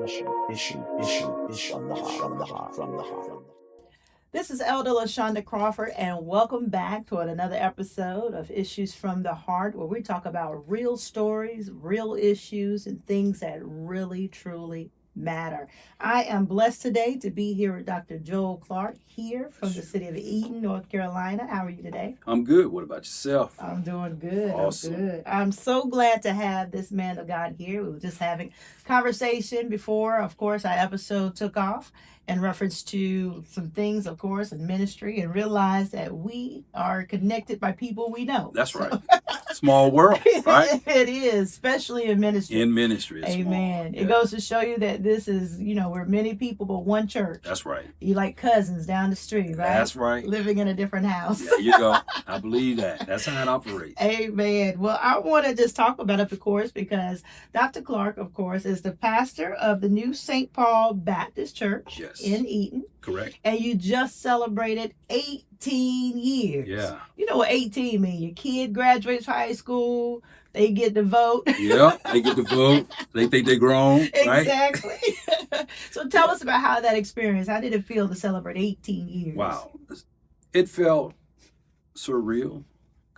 This is Elder LaShonda Crawford, and welcome back to another episode of Issues from the Heart, where we talk about real stories, real issues, and things that really, truly matter. I am blessed today to be here with Dr. Joel Clark here from the city of Eden, North Carolina. How are you today? I'm good. What about yourself? I'm doing good. Awesome. I'm good. I'm so glad to have this man of God here. We were just having conversation before, of course, our episode took off in reference to some things, of course, in ministry, and realized that we are connected by people we know. That's right. Small world, right? It is, especially in ministry. In ministry, it's Amen. small. It goes to show you that this is, we're many people, but one church. That's right. You like cousins down the street, right? That's right. Living in a different house. There you go. I believe that. That's how it operates. Amen. Well, I want to just talk about it, of course, because Dr. Clark, of course, is the pastor of the new St. Paul Baptist Church in Eden. Correct. And you just celebrated 18 years. Yeah. You know what 18 means? Your kid graduates high school, they get to vote. Yeah, they get to vote. They think they're grown, right? Exactly. So tell us about how that experience, how did it feel to celebrate 18 years? Wow. It felt surreal.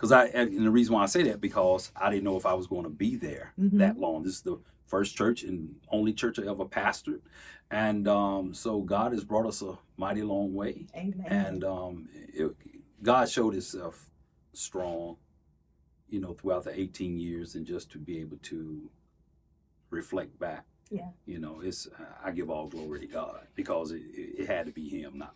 And the reason why I say that, because I didn't know if I was going to be there that long. This is the first church and only church I ever pastored. And so God has brought us a mighty long way. Amen. And God showed himself strong, throughout the 18 years, and just to be able to reflect back. Yeah. I give all glory to God, because it had to be him, not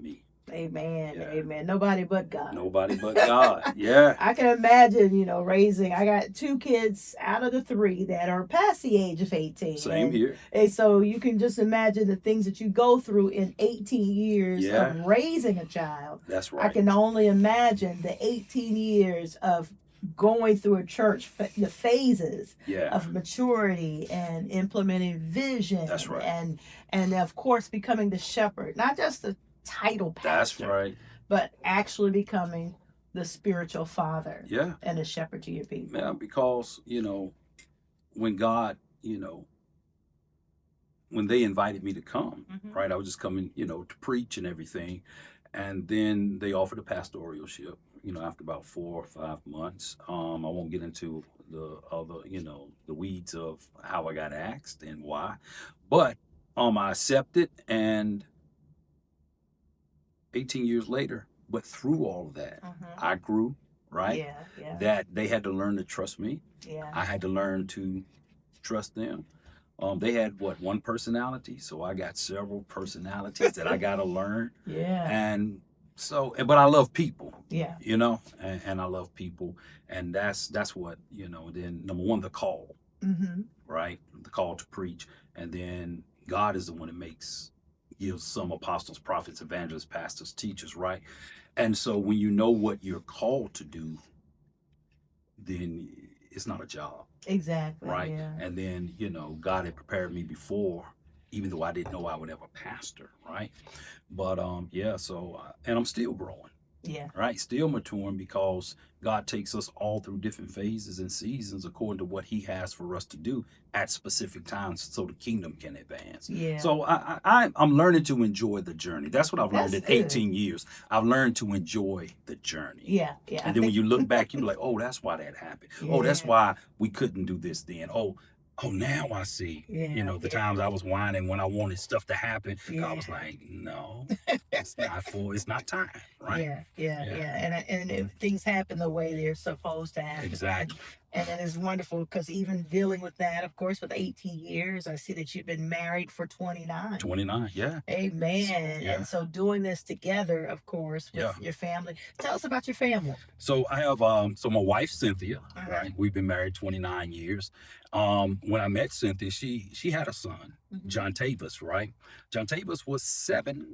me. Amen. Yeah. Amen. Nobody but God. Nobody but God. Yeah. I can imagine, raising. I got 2 kids out of the 3 that are past the age of 18. Same here. And so you can just imagine the things that you go through in 18 years of raising a child. That's right. I can only imagine the 18 years of going through a church, the phases of maturity and implementing vision. That's right. And of course, becoming the shepherd, not just the title pastor. That's right. But actually becoming the spiritual father. Yeah. And a shepherd to your people. Yeah, because, when God, when they invited me to come, right, I was just coming, to preach and everything. And then they offered a pastoralship, after about 4 or 5 months. I won't get into the other, the weeds of how I got asked and why. But I accepted, and 18 years later, but through all of that, I grew, right? Yeah. That they had to learn to trust me. Yeah. I had to learn to trust them. They had one personality, so I got several personalities that I got to learn. Yeah. And so, but I love people. Yeah. And I love people, and that's what, then number one, the call, right? The call to preach, and then God is the one that gives some apostles, prophets, evangelists, pastors, teachers, right? And so when you know what you're called to do, then it's not a job. Exactly. Right. Yeah. And then, God had prepared me before, even though I didn't know I would ever pastor, right? But so and I'm still growing. Yeah. Right. Still maturing, because God takes us all through different phases and seasons according to what he has for us to do at specific times, so the kingdom can advance. Yeah. So I'm learning to enjoy the journey. That's what I've learned in 18 years. I've learned to enjoy the journey. Yeah. And then when you look back, you're like, oh, that's why that happened. Yeah. Oh, that's why we couldn't do this then. Oh, now I see, the times I was whining when I wanted stuff to happen. I was like, no, it's not time, right? Yeah. And if things happen the way they're supposed to happen. Exactly. And it is wonderful, because even dealing with that, of course, with 18 years, I see that you've been married for 29. 29, yeah. Amen. Yeah. And so doing this together, of course, with your family. Tell us about your family. So I have, my wife, Cynthia, right? We've been married 29 years. When I met Cynthia, she had a son, John Tavis, right? John Tavis was 7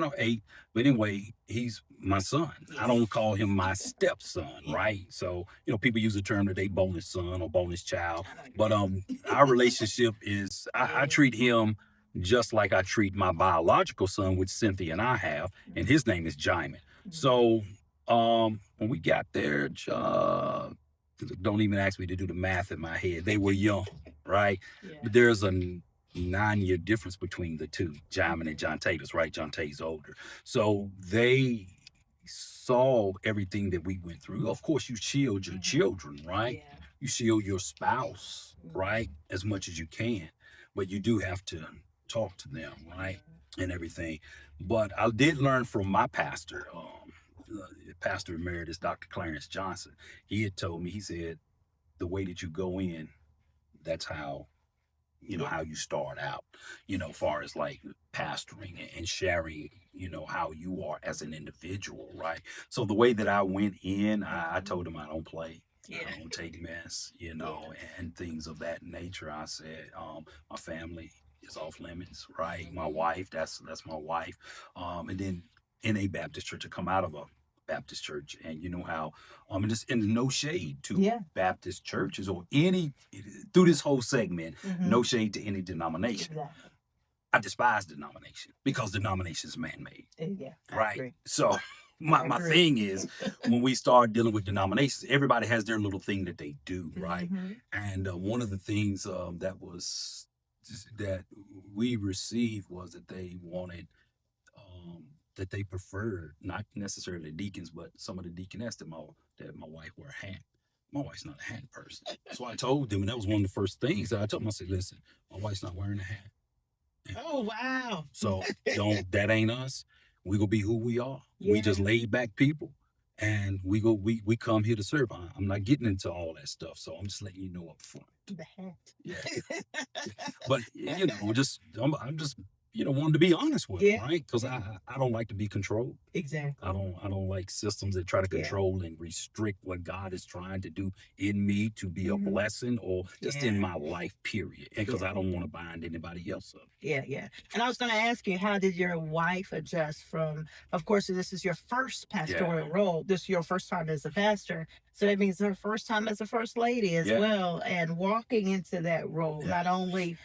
or 8, but anyway, he's my son. I don't call him my stepson, right? So, people use the term today, bonus son or bonus child, but our relationship is, I treat him just like I treat my biological son, which Cynthia and I have, and his name is Jaimin. So when we got there, don't even ask me to do the math in my head. They were young, right? But there's a 9-year difference between the two, Jamin and John Tavis, right? John Tavis older. So they saw everything that we went through. Of course, you shield your children, right? Yeah. You shield your spouse, right? As much as you can. But you do have to talk to them, right? And everything. But I did learn from my pastor, Pastor Emeritus Dr. Clarence Johnson. He had told me, he said, the way that you go in, that's how how you start out, far as like pastoring and sharing, how you are as an individual, right? So the way that I went in, I told him I don't play. I don't take mess, and things of that nature. I said, my family is off limits, right? My wife, that's my wife. And then in a Baptist church, I come out of a Baptist church, and you know how, and just in no shade to Baptist churches or any through this whole segment, no shade to any denomination. Exactly. I despise denomination because denomination is man-made, Yeah. right? So my thing is when we start dealing with denominations, everybody has their little thing that they do, right? And one of the things that we received was that they wanted that they preferred not necessarily deacons, but some of the deaconess that my wife wear a hat. My wife's not a hat person, so I told them, and that was one of the first things that I told them. I said, "Listen, my wife's not wearing a hat." Oh, wow. So that ain't us. We gonna be who we are. We just laid back people, and we come here to serve. I'm not getting into all that stuff, so I'm just letting you know up front. The hat. Yeah. But I'm just wanting to be honest with them, right? Because I don't like to be controlled. Exactly. I don't like systems that try to control and restrict what God is trying to do in me to be a blessing or just in my life, period. And because I don't want to bind anybody else up. Yeah. And I was going to ask you, how did your wife adjust from, of course, this is your first pastoral role. This is your first time as a pastor. So that means her first time as a first lady as well. And walking into that role, not only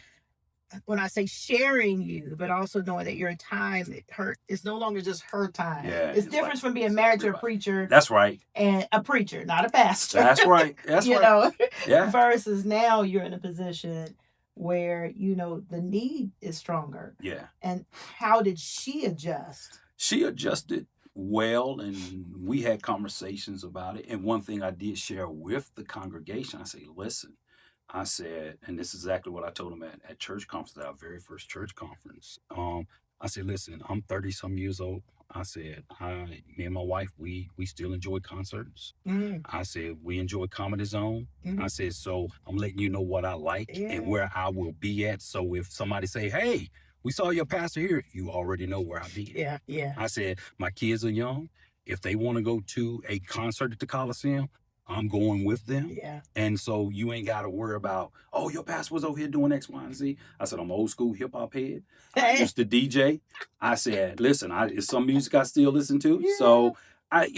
when I say sharing you, but also knowing that your time, it's no longer just her time. Yeah, it's different from being married to a preacher. That's right. And a preacher, not a pastor. That's right. That's right. Versus now you're in a position where the need is stronger. Yeah. And how did she adjust? She adjusted well, and we had conversations about it. And one thing I did share with the congregation, I say, listen, I said, and this is exactly what I told them at church conference, at our very first church conference. I said, listen, I'm 30 some years old. I said, me and my wife, we still enjoy concerts. I said, we enjoy Comedy Zone. I said, so I'm letting you know what I like and where I will be at. So if somebody say, hey, we saw your pastor here, you already know where I'll be at. Yeah. I said, my kids are young. If they want to go to a concert at the Coliseum, I'm going with them. Yeah. And so you ain't got to worry about, oh, your pastor was over here doing X, Y, and Z. I said, I'm an old school hip hop head. I used to DJ. I said, listen, it's some music I still listen to. Yeah. So I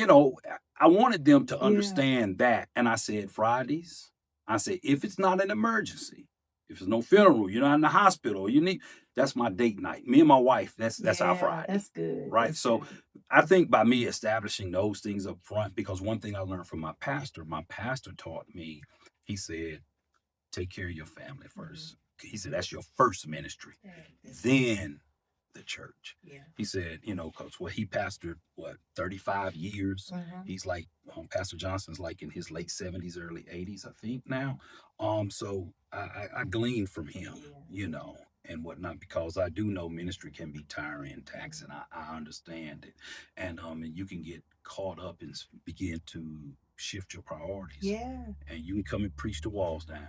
wanted them to understand that. And I said, Fridays, I said, if it's not an emergency, if it's no funeral, you're not in the hospital, that's my date night. Me and my wife, that's our Friday. That's good. Right. That's so good. I think by me establishing those things up front, because one thing I learned from my pastor taught me, he said, take care of your family first. He said, that's your first ministry. Then the church. Yeah. He said, because he pastored 35 years. He's like Pastor Johnson's like in his late 70s, early 80s, I think now. So I gleaned from him, and whatnot, because I do know ministry can be tiring and taxing. I understand it, and you can get caught up and begin to shift your priorities. Yeah. And you can come and preach the walls down.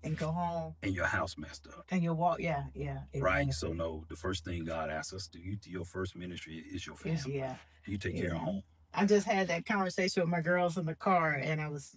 And go home. And your house messed up. And your walk, exactly. Right. So no, the first thing God asks us to do, your first ministry is your family. You take care of home. I just had that conversation with my girls in the car, and I was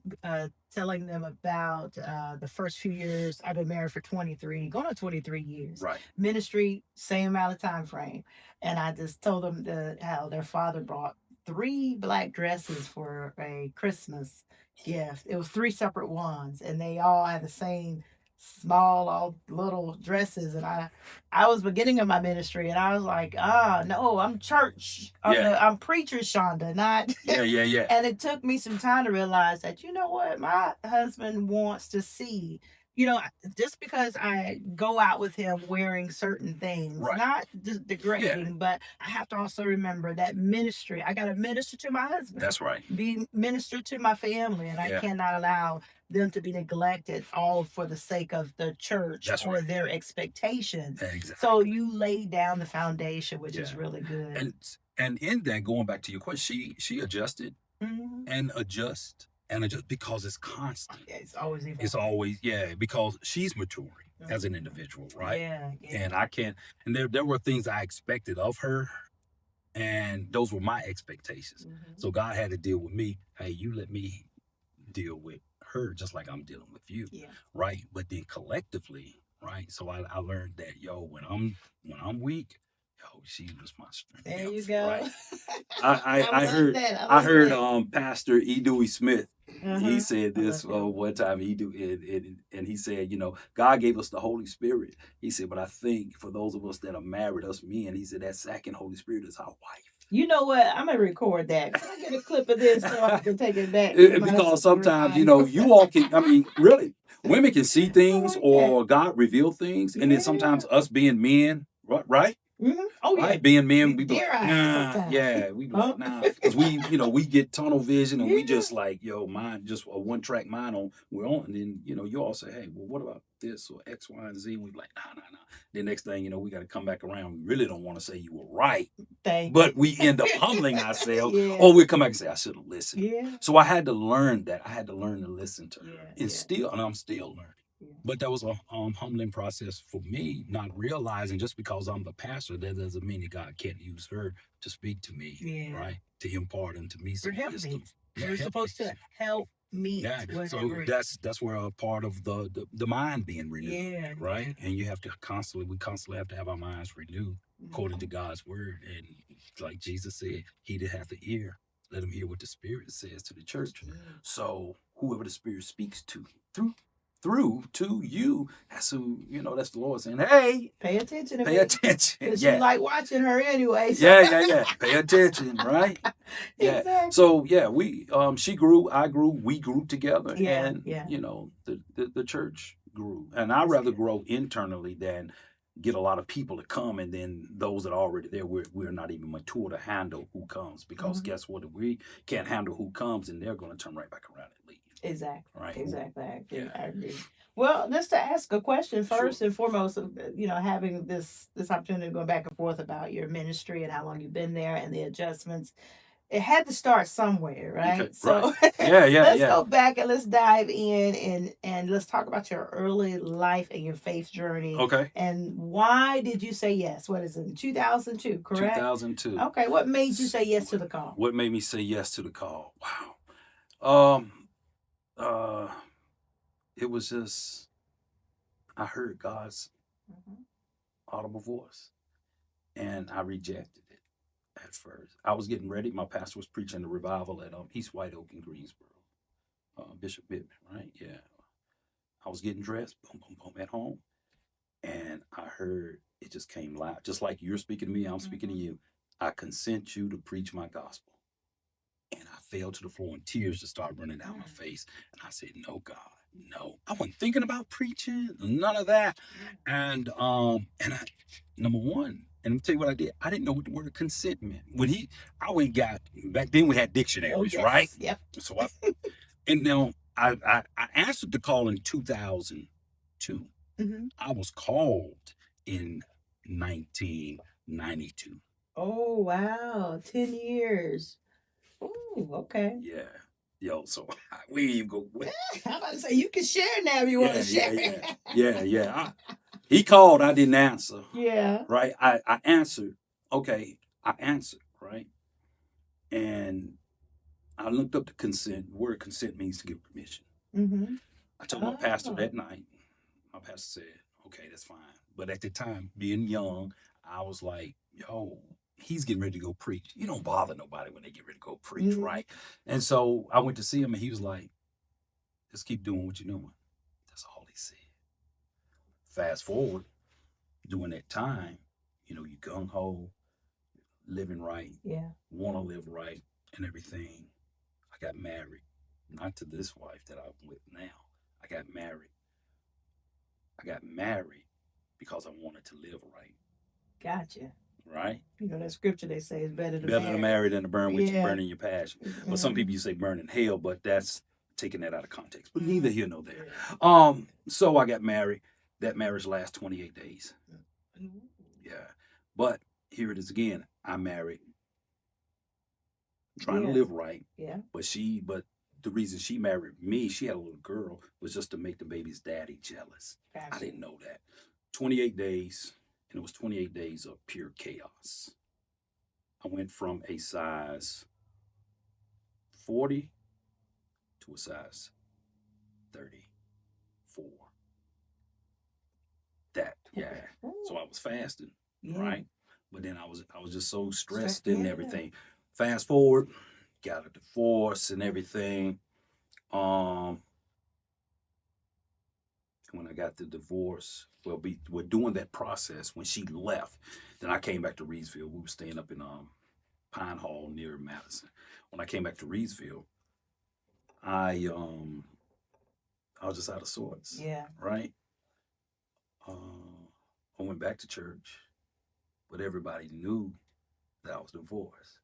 telling them about the first few years. I've been married for going on 23 years. Right. Ministry, same amount of time frame. And I just told them how their father brought 3 black dresses for a Christmas gift. It was 3 separate ones, and they all had the same small little dresses. And I was beginning of my ministry, and I was like, no, I'm church. I'm preacher Shonda, not yeah. And it took me some time to realize that, you know what, my husband wants to see, just because I go out with him wearing certain things, Right. not just degrading, but I have to also remember that ministry. I got to minister to my husband. That's right. Be minister to my family, and I cannot allow them to be neglected all for the sake of the church That's or right. their expectations. Exactly. So you lay down the foundation, which is really good. And in that, going back to your question, she adjusted and adjust because it's constant. Yeah, it's always evolving. It's always because she's maturing as an individual, right? Yeah. And I can't. And there were things I expected of her, and those were my expectations. So God had to deal with me. Hey, you let me deal with her just like I'm dealing with you, right? But then collectively, right? So I learned that when I'm weak, she was my strength. There you go. Right? I heard Pastor E. Dewey Smith. He said this one time. And he said, God gave us the Holy Spirit. He said, but I think for those of us that are married, us men, he said that second Holy Spirit is our wife. You know what? I'm gonna record that. Can I get a clip of this so I can take it back? Because sometimes, you all can. I mean, really, women can see things or God reveal things, and then sometimes us being men, right? Oh yeah, right? Being men, we be like, nah, we be like, nah, because we get tunnel vision, and we just like, mine, just a one track mind on, we're on, and then you all say, hey, well, what about this or X, Y, and Z? And we be like, nah. The next thing, we got to come back around. We really don't want to say you were right, but we end up humbling ourselves, or we come back and say, I should have listened. Yeah. So I had to learn that. I had to learn to listen to her, and I'm still learning. But that was a humbling process for me, not realizing just because I'm the pastor, that doesn't mean that God can't use her to speak to me, right? To impart into me some wisdom. You're supposed to help me. Yeah, so that's where a part of the mind being renewed, right? And you have to we constantly have to have our minds renewed according to God's word. And like Jesus said, he that hath the ear, let him hear what the Spirit says to the church. So whoever the Spirit speaks to through to you, that's who, that's the Lord saying, hey, pay attention. Pay attention. Because you like watching her anyway. So. Yeah. Pay attention, right? Exactly. So we she grew, I grew, we grew together, and the church grew. And I'd rather grow internally than get a lot of people to come, and then those that are already there, we're not even mature to handle who comes, because guess what? If we can't handle who comes, and they're going to turn right back around and leave. Exactly. Right. Exactly. I agree. Well, just to ask a question first and foremost, having this opportunity to go back and forth about your ministry and how long you've been there and the adjustments, it had to start somewhere, right? Okay, so let's go back and let's dive in and let's talk about your early life and your faith journey. Okay. And why did you say yes? What is it? In 2002, correct? 2002. Okay. What made you say yes to the call? What made me say yes to the call? Wow. It was just, I heard God's audible voice, and I rejected it at first. I was getting ready. My pastor was preaching the revival at East White Oak in Greensboro, Bishop Bittman, right? Yeah. I was getting dressed, boom, boom, boom, at home, and I heard it just came loud, just like you're speaking to me, I'm speaking to you. I consent you to preach my gospel. And I fell to the floor, and tears just started running down my face. And I said, no, God, no. I wasn't thinking about preaching, none of that. And number one, and let me tell you what I did. I didn't know what the word consent meant. I went got, back then we had dictionaries, right? Yep. So and now I answered the call in 2002. I was called in 1992. Oh, wow. 10 years. Oh, okay. Yeah. So we ain't even go. I'm about to say, you can share now if you want to share. Yeah. He called, I didn't answer. Yeah. Right? I answered. Okay, I answered, right? And I looked up the consent. The word consent means to give permission. I told my pastor that night. My pastor said, okay, that's fine. But at the time, being young, I was like, yo, he's getting ready to go preach. You don't bother nobody when they get ready to go preach, right? And so I went to see him, and he was like, just keep doing what you're doing. That's all he said. Fast forward, during that time, you gung-ho, living right, want to live right, and everything. I got married, not to this wife that I'm with now. I got married I got married because I wanted to live right. Gotcha. Right? You know that scripture they say is better to Better to marry than to burn with you, burning your passion. But some people Mhm. you say burn in hell, but that's taking that out of context. But neither here nor there. Yeah. So I got married. That marriage lasts 28 days. Ooh. Yeah. But here it is again. I married trying to Yeah. live right. Yeah. But the reason she married me, she had a little girl, was just to make the baby's daddy jealous. I Gotcha. didn't know that. 28 days, and it was 28 days of pure chaos. I went from a size 40 to a size 34. That, yeah. So I was fasting, Yeah. right? But then I was just so stressed Yeah. and everything. Fast forward, got a divorce and everything. Um, when I got the divorce, well, we were doing that process when she left. Then I came back to Reedsville. We were staying up in Pine Hall near Madison. When I came back to Reedsville, I um I was just out of sorts. Yeah. Right. I went back to church, but everybody knew that I was divorced.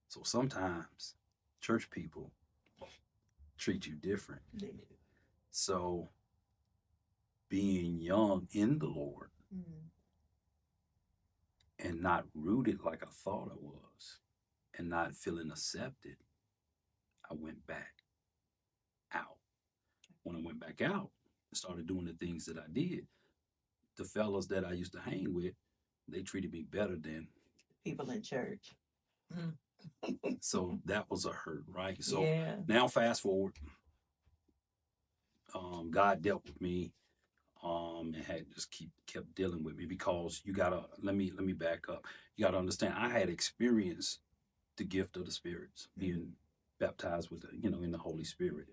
So sometimes church people treat you different. They do. So being young in the Lord and not rooted like I thought I was and not feeling accepted, I went back out. When I went back out and started doing the things that I did, the fellas that I used to hang with, they treated me better than people in church. So that was a hurt, right? So Yeah. now fast forward, God dealt with me, and had just kept dealing with me because you gotta let me back up. You gotta understand, I had experienced the gift of the spirits, being baptized with the, in the Holy Spirit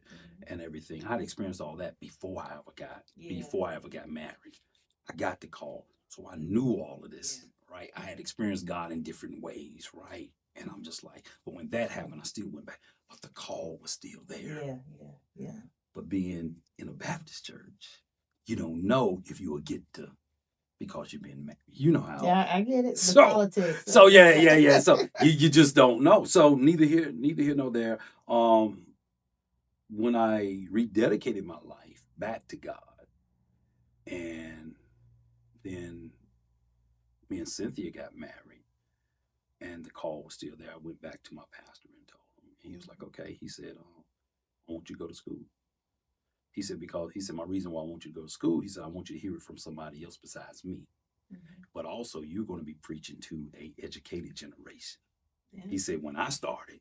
and everything. I'd experienced all that before I ever got married. I got the call, so I knew all of this, right? I had experienced God in different ways, right? And I'm just like, but when that happened, I still went back, but the call was still there. Yeah. But being in a Baptist church, you don't know if you will get to because you've been married. You know how. Yeah, I get it. The So politics. so yeah. So you just don't know. So neither here nor there. When I rededicated my life back to God, and then me and Cynthia got married, and the call was still there. I went back to my pastor and told him. And he was like, "Okay." He said, "I want you to go to school." He said, because he said, my reason why I want you to go to school, he said, I want you to hear it from somebody else besides me. But also, you're going to be preaching to a educated generation. Yeah. He said, when I started,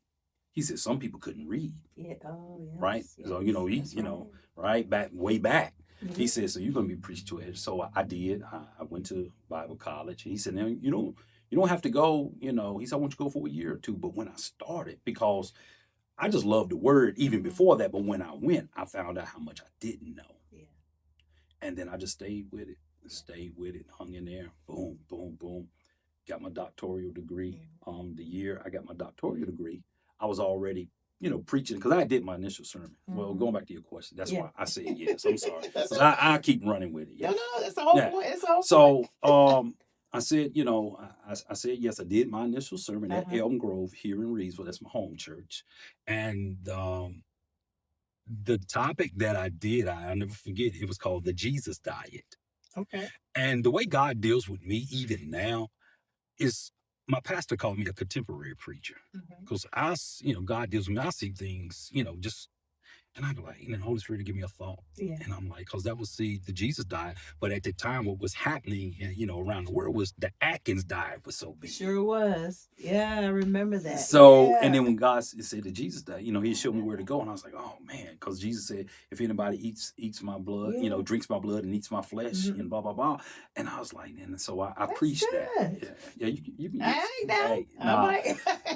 he said some people couldn't read. Yeah. Oh, yes, right. Yes. So right back way back. Mm-hmm. He said, so you're going to be preached to it. So I did. I went to Bible college. He said, now you don't have to go. He said, I want you to go for a year or two. But when I started, because I just loved the word even before that. But when I went, I found out how much I didn't know. Yeah. And then I just stayed with it, hung in there. Boom, boom, boom. Got my doctoral degree. The year I got my doctoral degree, I was already, preaching, because I did my initial sermon. Well, going back to your question, that's why I said yes. I'm sorry. Because I keep running with it. Yeah. No, that's the whole point. It's the whole point. I said, I said yes. I did my initial sermon at Elm Grove here in Reedsville. That's my home church, and the topic that I did, I'll never forget. It was called the Jesus Diet. Okay. And the way God deals with me even now is, my pastor called me a contemporary preacher, because God deals with me. I see things, just. And I'm like, and then Holy Spirit give me a thought. Yeah. And I'm like, because that was the Jesus diet. But at the time, what was happening, around the world was the Atkins diet was so big. Sure was. Yeah, I remember that. So, and then when God said the Jesus diet, he showed me where to go. And I was like, oh man, because Jesus said, if anybody eats my blood, drinks my blood and eats my flesh, and blah, blah, blah. And I was like, and so I preached good. That. Yeah, you can use it. Hey, nah.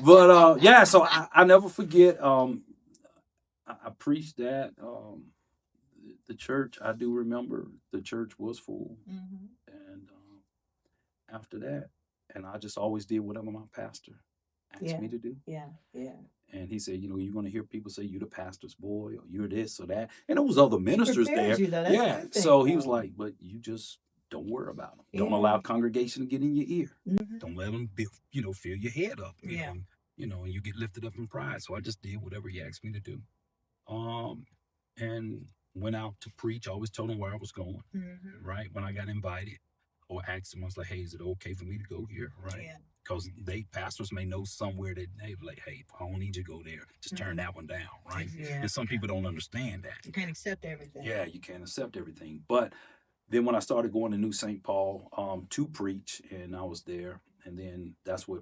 But yeah, so I never forget. I preached that. The church, I do remember the church was full. And after that, and I just always did whatever my pastor asked me to do. Yeah. Yeah. And he said, you know, you're going to hear people say you're the pastor's boy or you're this or that. And there was other ministers there. You, though. That's Yeah. So he was like, but you just don't worry about them. Don't allow congregation to get in your ear. Don't let them, you know, fill your head up. You know, and you get lifted up in pride. So I just did whatever he asked me to do. And went out to preach. I always told him where I was going. Right. When I got invited or asked him, I was like, hey, is it okay for me to go here? Right. Yeah. Because pastors may know somewhere that they like, hey, I don't need you to go there. Just turn that one down, right? Yeah. And some people don't understand that. You can't accept everything. Yeah, you can't accept everything. But then when I started going to New St. Paul to preach, and I was there, and then that's what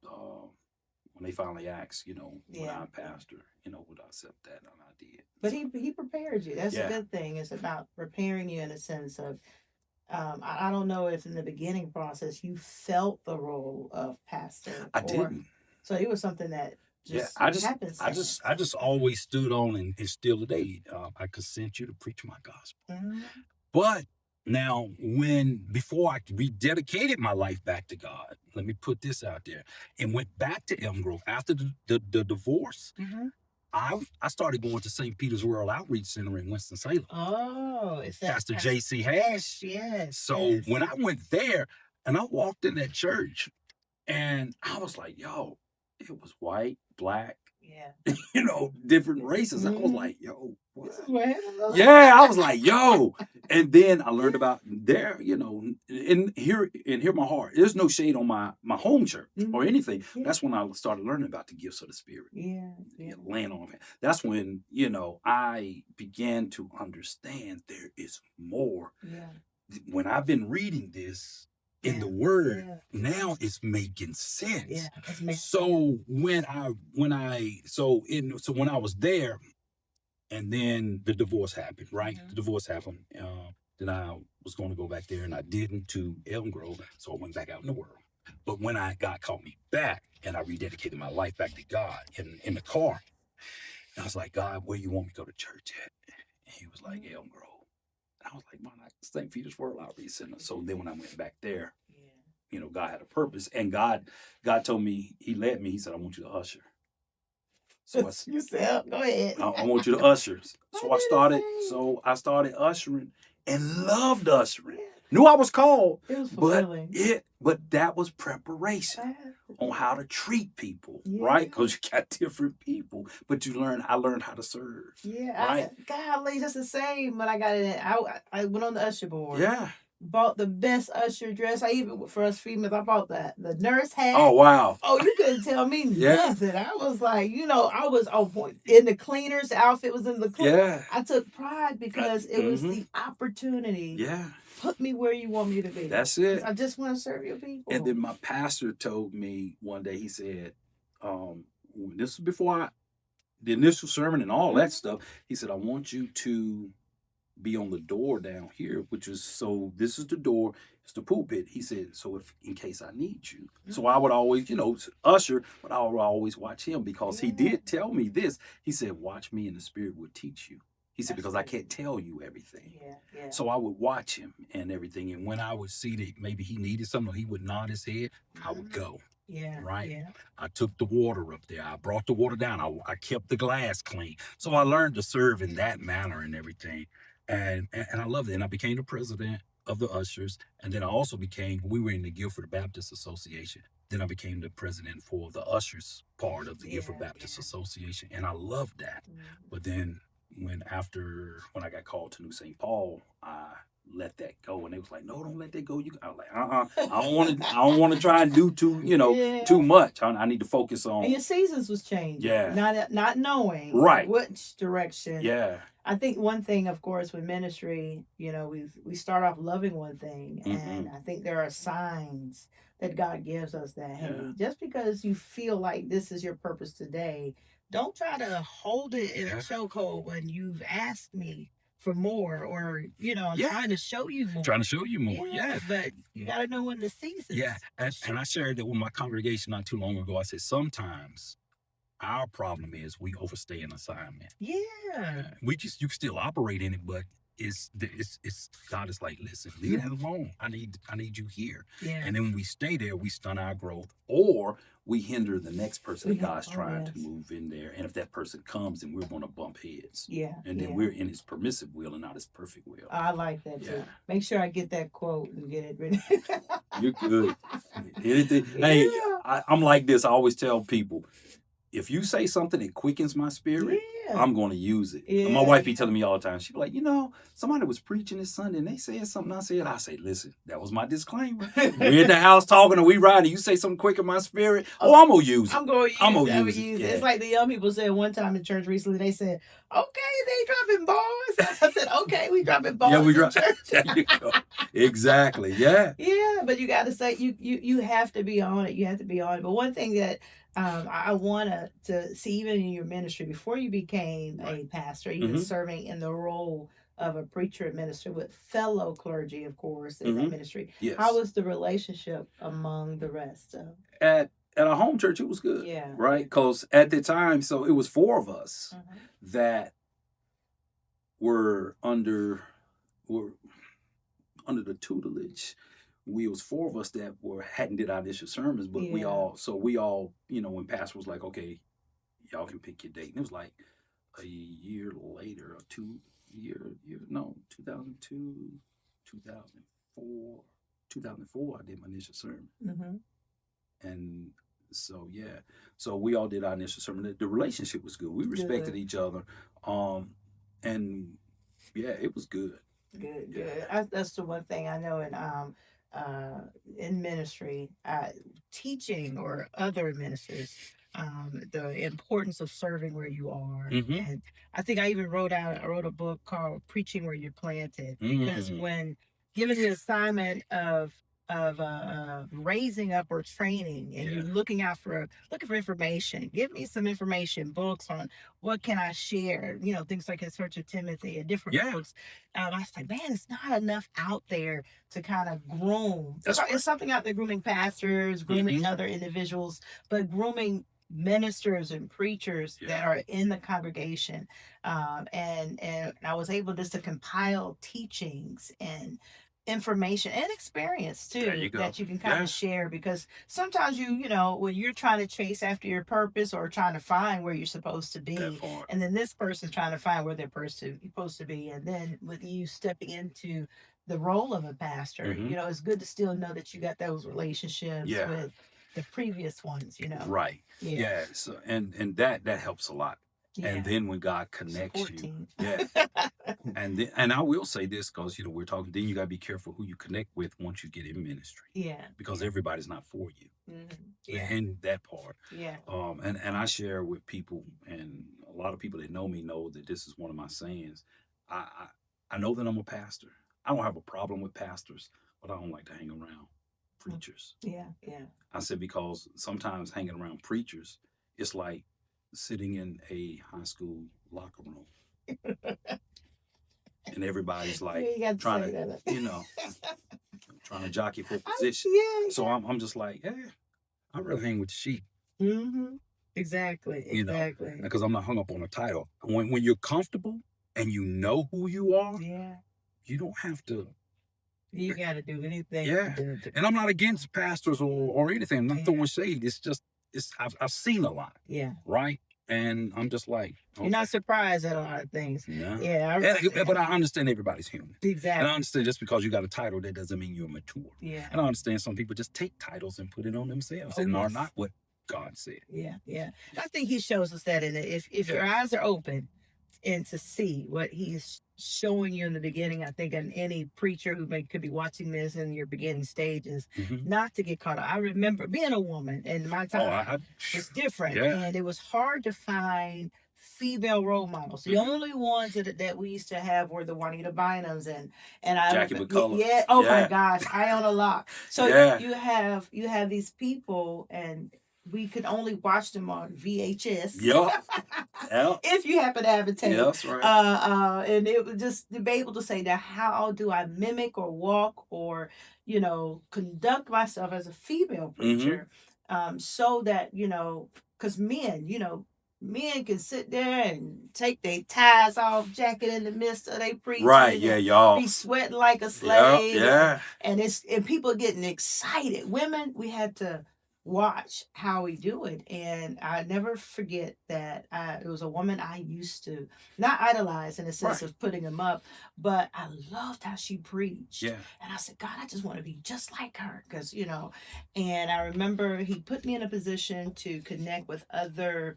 when they finally asked, you know, when I pastor, you know, would I accept that, and I did. But he prepared you. That's a good thing. It's about preparing you in a sense of. I don't know if in the beginning process you felt the role of pastor. I didn't. So it was something that I just always stood on and still today. I could send you to preach my gospel. But now, before I rededicated my life back to God, let me put this out there, and went back to Elm Grove after the divorce. I started going to St. Peter's World Outreach Center in Winston-Salem. Oh, it's that Pastor J.C. Hash. Yes. So when I went there and I walked in that church and I was like, yo, it was white, black, you know, different races. I was like, yo, what? Yeah, I was like, yo. And then I learned about there, you know, and hear my heart. There's no shade on my home church or anything. That's when I started learning about the gifts of the Spirit. Laying on it. That's when, you know, I began to understand there is more. When I've been reading this in the Word, now it's making sense. So when I was there, and then the divorce happened, right? The divorce happened. Then I was going to go back there, and I didn't to Elm Grove, so I went back out in the world. But when God called me back, and I rededicated my life back to God in the car, and I was like, God, where you want me to go to church at? And he was like, Elm Grove. And I was like, why not St. Peter's World Outreach Center? So then when I went back there, you know, God had a purpose, and God told me, He led me. He said, I want you to usher. So you said, go ahead. I want you to usher. So I started ushering and loved ushering. Knew I was called, but that was preparation on how to treat people, right? Because you got different people, but I learned how to serve. Right? Golly, just the same. When I got in, I went on the usher board. Yeah. Bought the best usher dress. For us females, I bought the nurse hat. Oh, wow. Oh, you couldn't tell me nothing. I was like, you know, I was in the cleaners. The outfit was in the cleaners. Yeah. I took pride because it was the opportunity. Yeah. Put me where you want me to be. That's it. I just want to serve your people. And then my pastor told me one day, he said, this was before the initial sermon and all that stuff. He said, I want you to be on the door down here, which is, so this is the door, it's the pulpit. He said, so if in case I need you. So I would always, you know, usher, but I would always watch him because he did tell me this. He said, watch me and the Spirit will teach you. He said, because I can't tell you everything. So I would watch him and everything. And when I would see that maybe he needed something, or he would nod his head, I would go. Right. I took the water up there. I brought the water down. I kept the glass clean. So I learned to serve in that manner and everything. And I loved it. And I became the president of the ushers. And then I also we were in the Guilford Baptist Association. Then I became the president for the ushers part of the Guilford Baptist Association. And I loved that. But then when I got called to New St. Paul, I let that go. And they was like, no, don't let that go. I was like, I don't want to try and do too much. I need to focus on. And your seasons was changing. Not knowing which direction. I think one thing, of course, with ministry, you know, we start off loving one thing, and I think there are signs that God gives us that, hey, just because you feel like this is your purpose today, don't try to hold it in a chokehold when you've asked me for more, or, you know, I'm trying to show you more. But you got to know when the season. And I shared that with my congregation not too long ago. I said, sometimes our problem is we overstay an assignment. You can still operate in it, but it's God is like, listen, leave that alone. I need you here. Yeah. And then when we stay there, we stunt our growth, or we hinder the next person that God's trying to move in there. And if that person comes, then we're going to bump heads. Yeah. And then we're in His permissive will and not His perfect will. I like that too. Make sure I get that quote and get it ready. You're good. Anything. Hey, I'm like this. I always tell people, if you say something that quickens my spirit, I'm going to use it. And my wife be telling me all the time. She be like, somebody was preaching this Sunday and they said something. I say, listen, that was my disclaimer. We're in the house talking and we riding. You say something quick in my spirit. I'm going to use it. I'm going to use it. It's like the young people said one time in church recently. They said, okay, they dropping bars. I said, okay, we dropping bars in church. There you go. Exactly. Yeah. Yeah, but you got to say, you have to be on it. You have to be on it. But one thing that I want to see, even in your ministry, before you became a pastor, even serving in the role of a preacher and minister with fellow clergy, of course, in that ministry. Yes. How was the relationship among the rest? At our home church, it was good. Yeah. Right? Because at the time, so it was 4 of us that were under the tutelage. We was 4 of us that hadn't did our initial sermons, but we all, when pastor was like, okay, y'all can pick your date. And it was like a year later, or 2002, 2004, I did my initial sermon. And so, so we all did our initial sermon. The relationship was good. We respected each other. And it was good. Good. That's the one thing I know in ministry, teaching or other ministries, the importance of serving where you are. And I think I even wrote a book called Preaching Where You're Planted, because when given the assignment of raising up or training, and you're looking for information, give me some information, books on what can I share, things like In Search of Timothy and different books. I was like, man, it's not enough out there to kind of groom. It's something out there grooming pastors, grooming other individuals, but grooming ministers and preachers that are in the congregation. And I was able just to compile teachings and information and experience too that you can kind of share, because sometimes when you're trying to chase after your purpose or trying to find where you're supposed to be, and then this person's trying to find where they're supposed to be, and then with you stepping into the role of a pastor, it's good to still know that you got those relationships with the previous ones, Right. Yeah. So and that helps a lot. And then when God connects you, and I will say this, because we're talking, then you got to be careful who you connect with once you get in ministry. Yeah. Because everybody's not for you. And that part. Yeah. And I share with people, and a lot of people that know me know that this is one of my sayings. I know that I'm a pastor. I don't have a problem with pastors, but I don't like to hang around preachers. Yeah. I said, because sometimes hanging around preachers, it's like sitting in a high school locker room. And everybody's like trying to, trying to jockey for position. So I'm just like, I'd rather hang with the sheep. Exactly. Because I'm not hung up on a title. When you're comfortable and you know who you are, you don't have to. You got to do anything. Yeah. And I'm not against pastors or anything. I'm not throwing shade. It's just, I've seen a lot. Yeah. Right? And I'm just like, okay. You're not surprised at a lot of things. No. Yeah. But I understand everybody's human. Exactly. And I understand just because you got a title, that doesn't mean you're mature. Yeah. And I understand some people just take titles and put it on themselves and are not what God said. Yeah. I think He shows us that if your eyes are open and to see what He's showing you in the beginning, I think, and any preacher who could be watching this in your beginning stages, not to get caught up. I remember being a woman, and my time was different, and it was hard to find female role models. The only ones that we used to have were the Juanita Bynums and Jackie McCullough. Yeah. My gosh, I own a lot. So you have these people, and we could only watch them on VHS. Yep. If you happen to have a tape. Yeah, that's right. And it was just to be able to say, now, how do I mimic or walk or, conduct myself as a female preacher, so that, because men, men can sit there and take their ties off, jacket in the midst of they preaching, Right. Yeah, y'all. be sweating like a Yeah. slave. Yeah. And it's and people getting excited. Women, we had to watch how we do it. And I never forget that it was a woman I used to not idolize in the sense Right. of putting them up, but I loved how she preached. Yeah. And I said, God, I just want to be just like her. Because, you know, and I remember he put me in a position to connect with other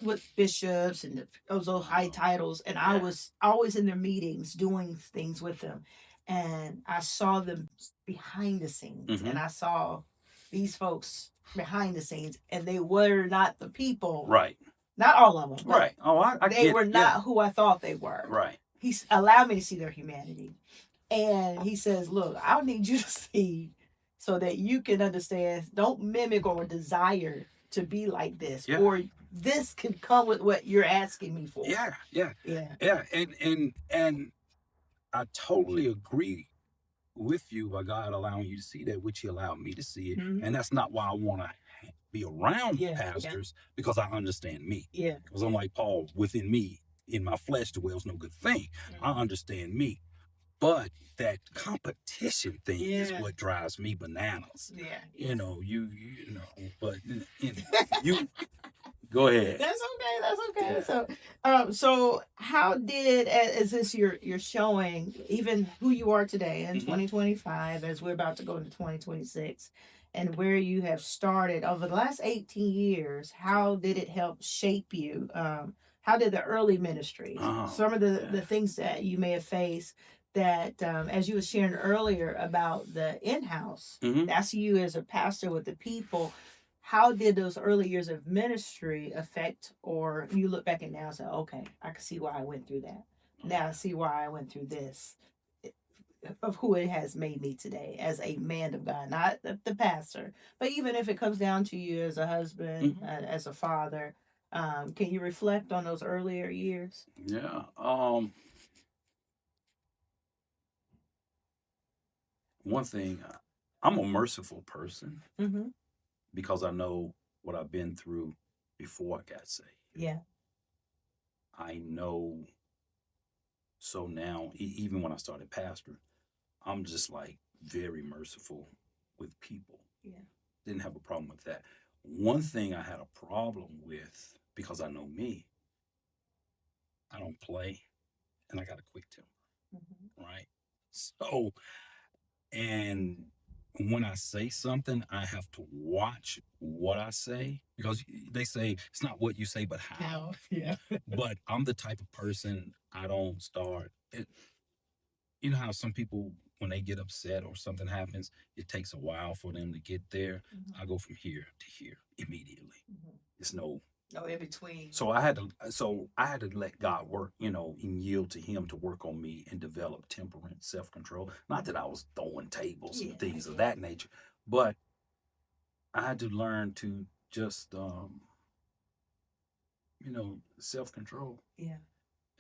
with bishops and those old high titles, and I Yeah. was always in their meetings doing things with them, and I saw them behind the scenes, and Mhm. I saw these folks behind the scenes, and they were not the people, Right. not all of them, but Right. Oh, I they get were it. Yeah. not who I thought they were. Right. He allowed me to see their humanity, and he says, "Look, I need you to see so that you can understand. Don't mimic or desire to be like this, Yeah. or this can come with what you're asking me for." Yeah. Yeah. Yeah. Yeah. And I totally agree with you by God allowing you to see that, which He allowed me to see it. Mm-hmm. And that's not why I want to be around Yeah. pastors, because I understand me. Yeah. Because I'm like Paul, within me, in my flesh dwells no good thing. I understand me. But that competition thing is Yeah. what drives me bananas. Yeah. You know, but you go ahead. That's okay. That's okay. Yeah. So how did is this you're showing even who you are today in Mhm. 2025 as we're about to go into 2026, and where you have started over the last 18 years? How did it help shape you? How did the early ministries, Oh, some of the yeah. things that you may have faced, that as you were sharing earlier about the in-house, Mhm. that's you as a pastor with the people. How did those early years of ministry affect, or you look back and now and say, okay, I can see why I went through that. Now I see why I went through this, of who it has made me today as a man of God, not the pastor, but even if it comes down to you as a husband, Mhm. as a father, can you reflect on those earlier years? Yeah. One thing, I'm a merciful person Mm-hmm. because I know what I've been through before I got saved. Yeah. I know. So now, even when I started pastoring, I'm just like very merciful with people. Yeah. Didn't have a problem with that. One thing I had a problem with, because I know me, I don't play and I got a quick temper, Mm-hmm. right? So, and when I say something, I have to watch what I say, because they say it's not what you say, but how. Yeah. But I'm the type of person, I don't start. You know how some people, when they get upset or something happens, it takes a while for them to get there. Mm-hmm. I go from here to here immediately. Mm-hmm. It's no. No in between. So I had to let God work, and yield to Him to work on me and develop temperance, self-control. Not that I was throwing tables Yeah. and things of that nature, but I had to learn to just, self-control, Yeah.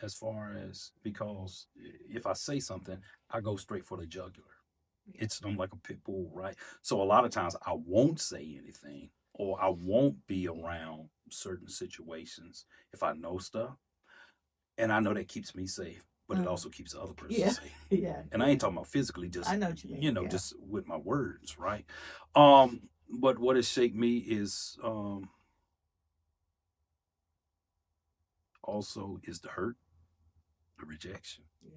as far as, because if I say something, I go straight for the jugular. Yeah. I'm like a pit bull, right? So a lot of times I won't say anything, or I won't be around certain situations if I know stuff, and I know that keeps me safe, but it also keeps the other person Yeah. safe. Yeah. And I ain't talking about physically, I just know what you mean. Yeah. just with my words, right? But what has shaped me is, also is the hurt, the rejection, Yeah.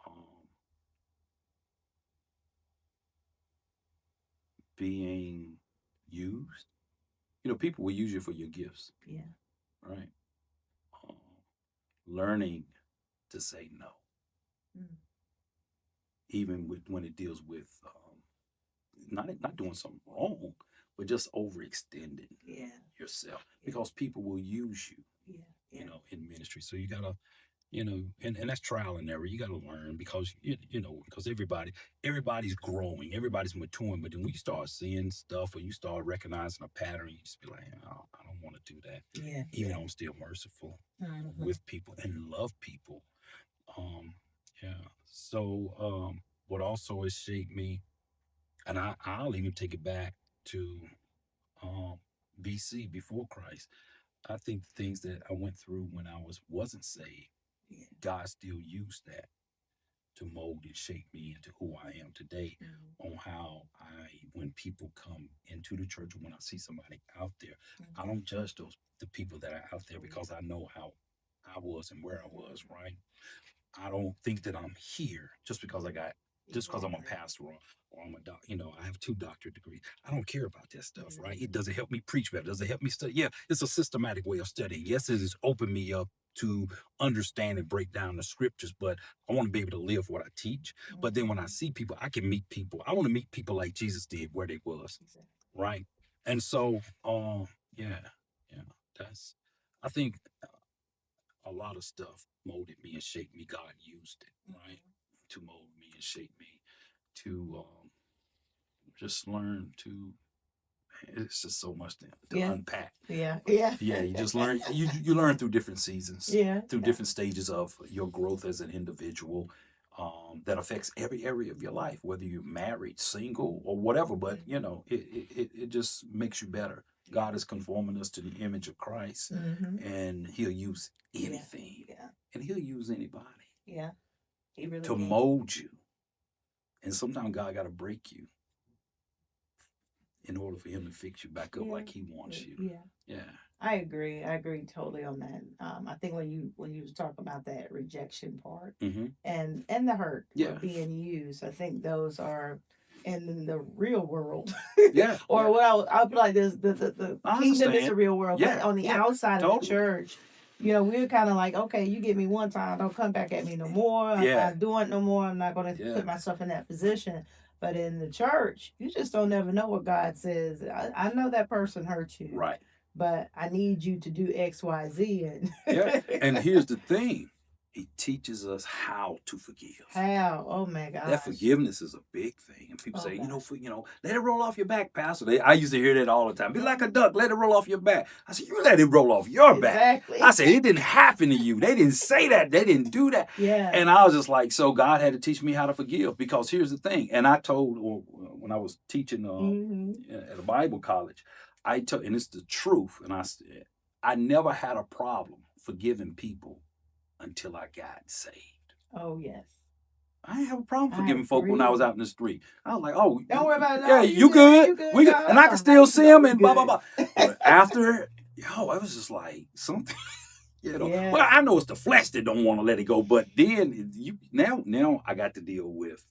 um, being used. People will use you for your gifts, Yeah. right? Um, Learning to say no, Mm. even when it deals with, not doing something wrong, but just overextending Yeah. yourself, Yeah. because people will use you, Yeah. Yeah. in ministry. So you gotta, and that's trial and error. You gotta learn, because because everybody's growing, everybody's maturing. But then when you start seeing stuff, or you start recognizing a pattern, you just be like, oh, I don't want to do that. Yeah. Even Yeah. though I'm still merciful Mm-hmm. with people and love people. Um, yeah. So, what also has shaped me, and I'll even take it back to, um, BC, before Christ. I think the things that I went through when I wasn't saved, God still used that to mold and shape me into who I am today. On how when people come into the church, or when I see somebody out there, I don't judge the people that are out there because I know how I was and where I was. Right. I don't think that I'm here just because I'm a pastor, or I'm a doc. I have 2 doctorate degrees. I don't care about that stuff, right? It doesn't help me preach better. Does it help me study? Yeah, it's a systematic way of studying. Yes, it has opened me up to understand and break down the scriptures, but I want to be able to live what I teach. But then when I see people, I can meet people. I want to meet people like Jesus did where they was, right? And so, yeah, yeah, that's. I think a lot of stuff molded me and shaped me. God used it, right, to mold me and shape me to just learn to. It's just so much to unpack. Yeah. You just learn. You learn through different seasons, through different stages of your growth as an individual. That affects every area of your life, whether you're married, single, or whatever. But it just makes you better. God is conforming us to the image of Christ, and He'll use anything, and He'll use anybody, He really to can. mold you. And sometimes God got to break you in order for Him to fix you back up like He wants you. Yeah. I agree totally on that. I think when you was talking about that rejection part, and the hurt for being used, I think those are in the real world. Or well, I'll be like this: the kingdom is the real world, but on the outside of the church, we're kind of like, okay, you get me one time, don't come back at me no more. I'm not doing it no more. I'm not going to put myself in that position. But in the church, you just don't ever know what God says. I know that person hurt you, Right. But I need you to do X, Y, Z. And here's the thing. He teaches us how to forgive. How? Oh my God. That forgiveness is a big thing. And people say, let it roll off your back, Pastor. I used to hear that all the time. Be like a duck, let it roll off your back. I said, you let it roll off your back. I said, it didn't happen to you. They didn't say that. They didn't do that. And I was just like, so God had to teach me how to forgive, because here's the thing. And I told, when I was teaching at a Bible college, and it's the truth. And I never had a problem forgiving people until I got saved. Oh, yes. I didn't have a problem forgiving folk when I was out in the street. I was like, oh, don't worry about it. Yeah, you good. We good. And I can still see them and blah, blah, blah. But after, I was just like, something, Well, I know it's the flesh that don't want to let it go. But then now I got to deal with,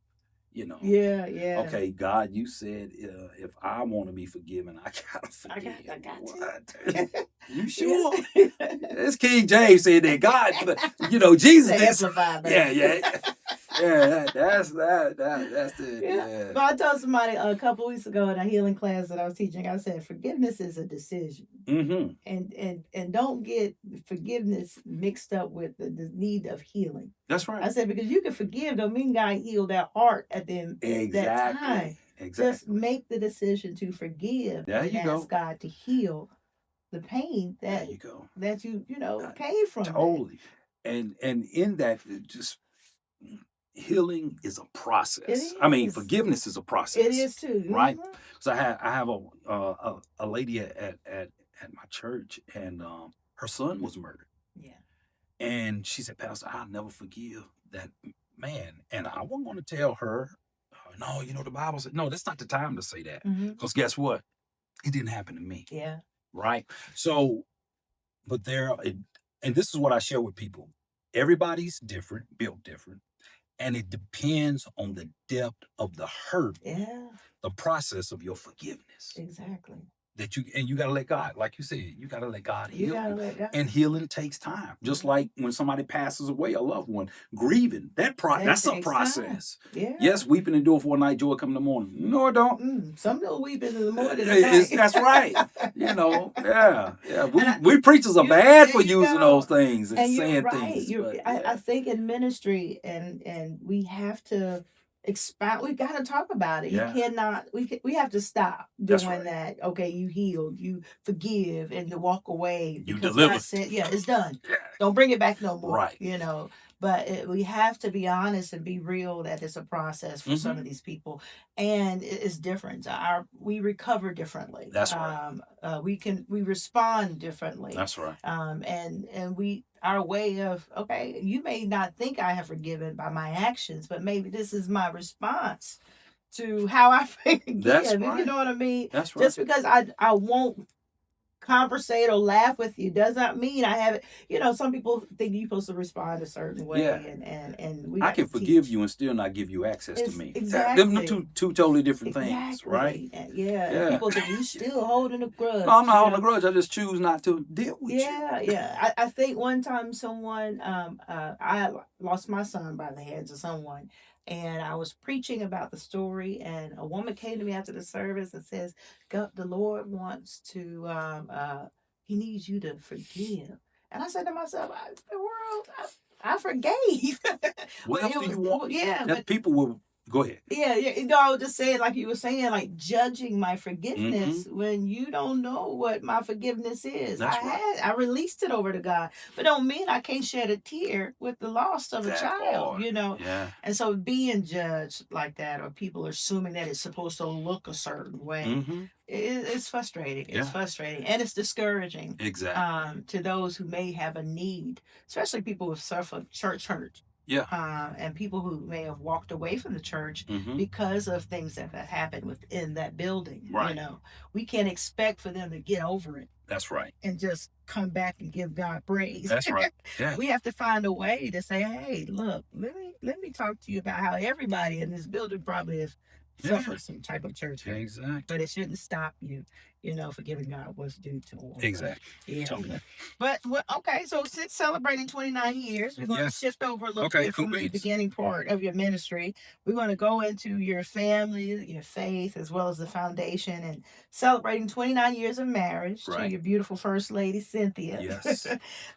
okay, God, you said if I want to be forgiven, I gotta forgive. I got to. You sure? This King James said that God, Jesus. Amplified, That's it. Yeah. But I told somebody a couple of weeks ago in a healing class that I was teaching, I said forgiveness is a decision, and don't get forgiveness mixed up with the need of healing. That's right. I said, because you can forgive, don't mean God healed that heart at that time. Exactly. Just make the decision to forgive and ask God to heal the pain that you came from. Totally. And in that, just healing is a process. I mean, forgiveness is a process. It is too, right? So I have a lady at my church, and her son was murdered. Yeah. And she said, Pastor, I'll never forgive that man. And I wasn't going to tell her, no, the Bible said, no, that's not the time to say that. Because guess what? It didn't happen to me. Yeah. Right? So, but and this is what I share with people. Everybody's different, built different. And it depends on the depth of the hurt. Yeah. The process of your forgiveness. Exactly. You got to let God, like you said, you got to let God heal. You got to let God. And healing takes time. Just like when somebody passes away, a loved one, grieving, that's a process. Yeah. Yes, weeping endure for a night, joy come in the morning. No, it don't. Some don't weep in the morning. That's right. We preachers are bad for using those things and saying things. I think in ministry, and we have to expound. We got to talk about it. You cannot. We have to stop doing that. Okay, you healed, you forgive, and to walk away. You deliver. God said, it's done. Don't bring it back no more. Right. But we have to be honest and be real that it's a process for some of these people, and it's different. We recover differently. That's right. We respond differently. That's right. And we our way of, okay, you may not think I have forgiven by my actions, but maybe this is my response to how I forgive. That's If you right. know what I mean. That's right. Just because I won't conversate or laugh with you does not mean I haven't. Some people think you're supposed to respond a certain way, Yeah. and we I got can to forgive teach. you and still not give you access to It's me. Them exactly two totally different things, right? exactly. Yeah. Yeah. People think you still holding a grudge. No, I'm not you holding a know? grudge. I just choose not to deal with you. Yeah. I think one time someone, I lost my son by the hands of someone, and I was preaching about the story, and a woman came to me after the service and says, God, the Lord wants to, he needs you to forgive. And I said to myself, the world, I forgave. What else do you want? Yeah, That but people will go ahead. yeah. I was just saying, like you were saying, like judging my forgiveness when you don't know what my forgiveness is. That's right. I released it over to God, but don't mean I can't shed a tear with the loss of a That child. part. Yeah. And so being judged like that, or people assuming that it's supposed to look a certain way, it's frustrating. It's Yeah. frustrating, and it's discouraging. Exactly. To those who may have a need, especially people who suffer church hurt. Yeah. And people who may have walked away from the church Mm-hmm. because of things that have happened within that building. Right. We can't expect for them to get over it That's right. and just come back and give God praise. That's right. Yeah. We have to find a way to say, hey, look, let me talk to you about how everybody in this building probably has suffered some type of church hurt. Exactly. But it shouldn't stop you, for giving God what's due to him. Exactly. Yeah. Totally. But okay, so since celebrating 29 years, we're going to shift over a little bit from the beginning part of your ministry. We're going to go into your family, your faith, as well as the foundation, and celebrating 29 years of marriage to your beautiful First Lady, Cynthia. Yes.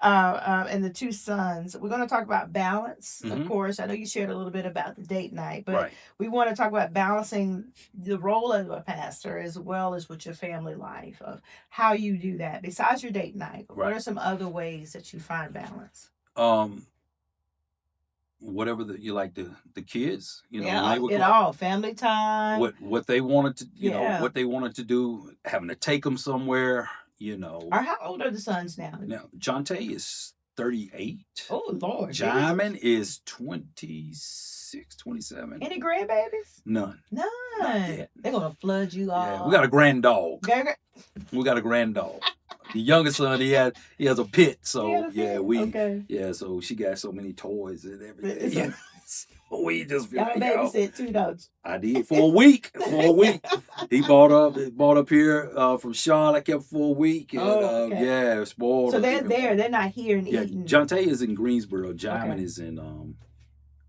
And the two sons. We're going to talk about balance, of course. I know you shared a little bit about the date night, but we want to talk about balancing the role of a pastor as well as with your family life, of how you do that besides your date night. What are some other ways that you find balance? Whatever you like, the kids, all family time, what they wanted to what they wanted to do, having to take them somewhere, Or how old are the sons now? Now Jonte is 38. Oh Lord. Jamin is 26, 27. Any grandbabies? None. They're gonna flood you all. Yeah, we got a grand dog. We got a grand dog. The youngest son, he has a pit, so so she got so many toys and everything. So we just feel y'all babysit too, don't you? I did for a week. He bought up here from Charlotte, kept for a week, and spoiled. So they're there. They're not here and eating. Jonte is in Greensboro. Jamin is in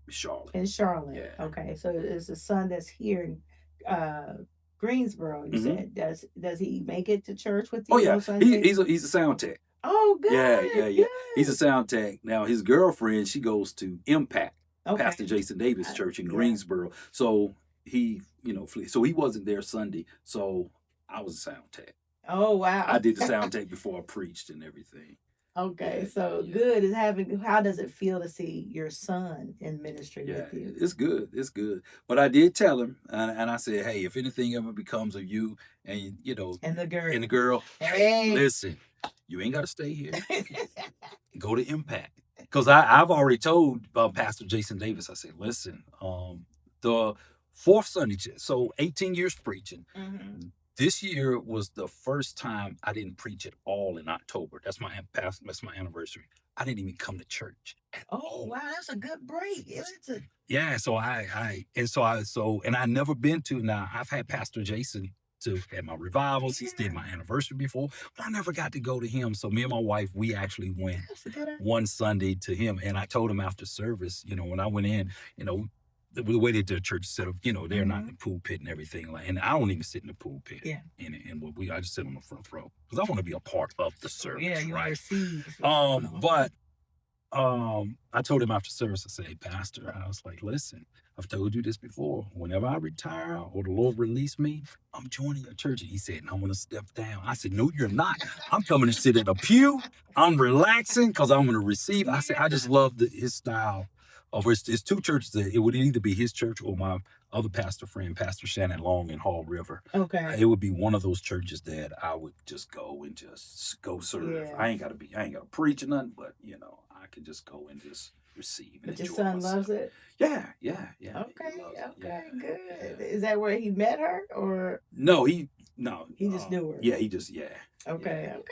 Charlotte. In Charlotte. Yeah. Okay. So it's a son that's here in Greensboro. You said does he make it to church with you? Oh yeah, he's a sound tech. Oh good. Yeah. Good. He's a sound tech. Now his girlfriend, she goes to Impact, Pastor Jason Davis Church in Greensboro. So he so he wasn't there Sunday. So I was a sound tech. Oh wow. I did the sound tech before I preached and everything. Okay, good is having. How does it feel to see your son in ministry with you? It's good. It's good. But I did tell him, and I said, hey, if anything ever becomes of you, and and the girl, hey, listen, you ain't got to stay here. Go to Impact, because I've already told Pastor Jason Davis. I said, listen, the fourth Sunday, so 18 years preaching. This year was the first time I didn't preach at all in October. That's my anniversary. I didn't even come to church at all. Wow, that's a good break. Yeah, so I never been to. Now I've had Pastor Jason to at my revivals. He's did my anniversary before, but I never got to go to him. So me and my wife, we actually went one Sunday to him, and I told him after service, when I went in, the way that the church set up, they're not in the pulpit and everything, and I don't even sit in the pulpit. Yeah. I just sit on the front row because I want to be a part of the service. Yeah, you right. receive. But I told him after service, I said, "Hey, Pastor," I was like, "Listen, I've told you this before. Whenever I retire or the Lord release me, I'm joining your church." And he said, "I'm going to step down." I said, "No, you're not. I'm coming to sit in a pew. I'm relaxing because I'm going to receive." I said, "I just love his style of his two churches. That it would either be his church or my other pastor friend, Pastor Shannon Long in Hall River. Okay. It would be one of those churches that I would just go and just go serve. Yeah. I ain't got to preach or nothing, but I can just go and just receive and But your enjoy son myself. loves it? Yeah. Okay, Yeah. good. Is that where he met her, or No, he just knew her? Yeah, Okay, go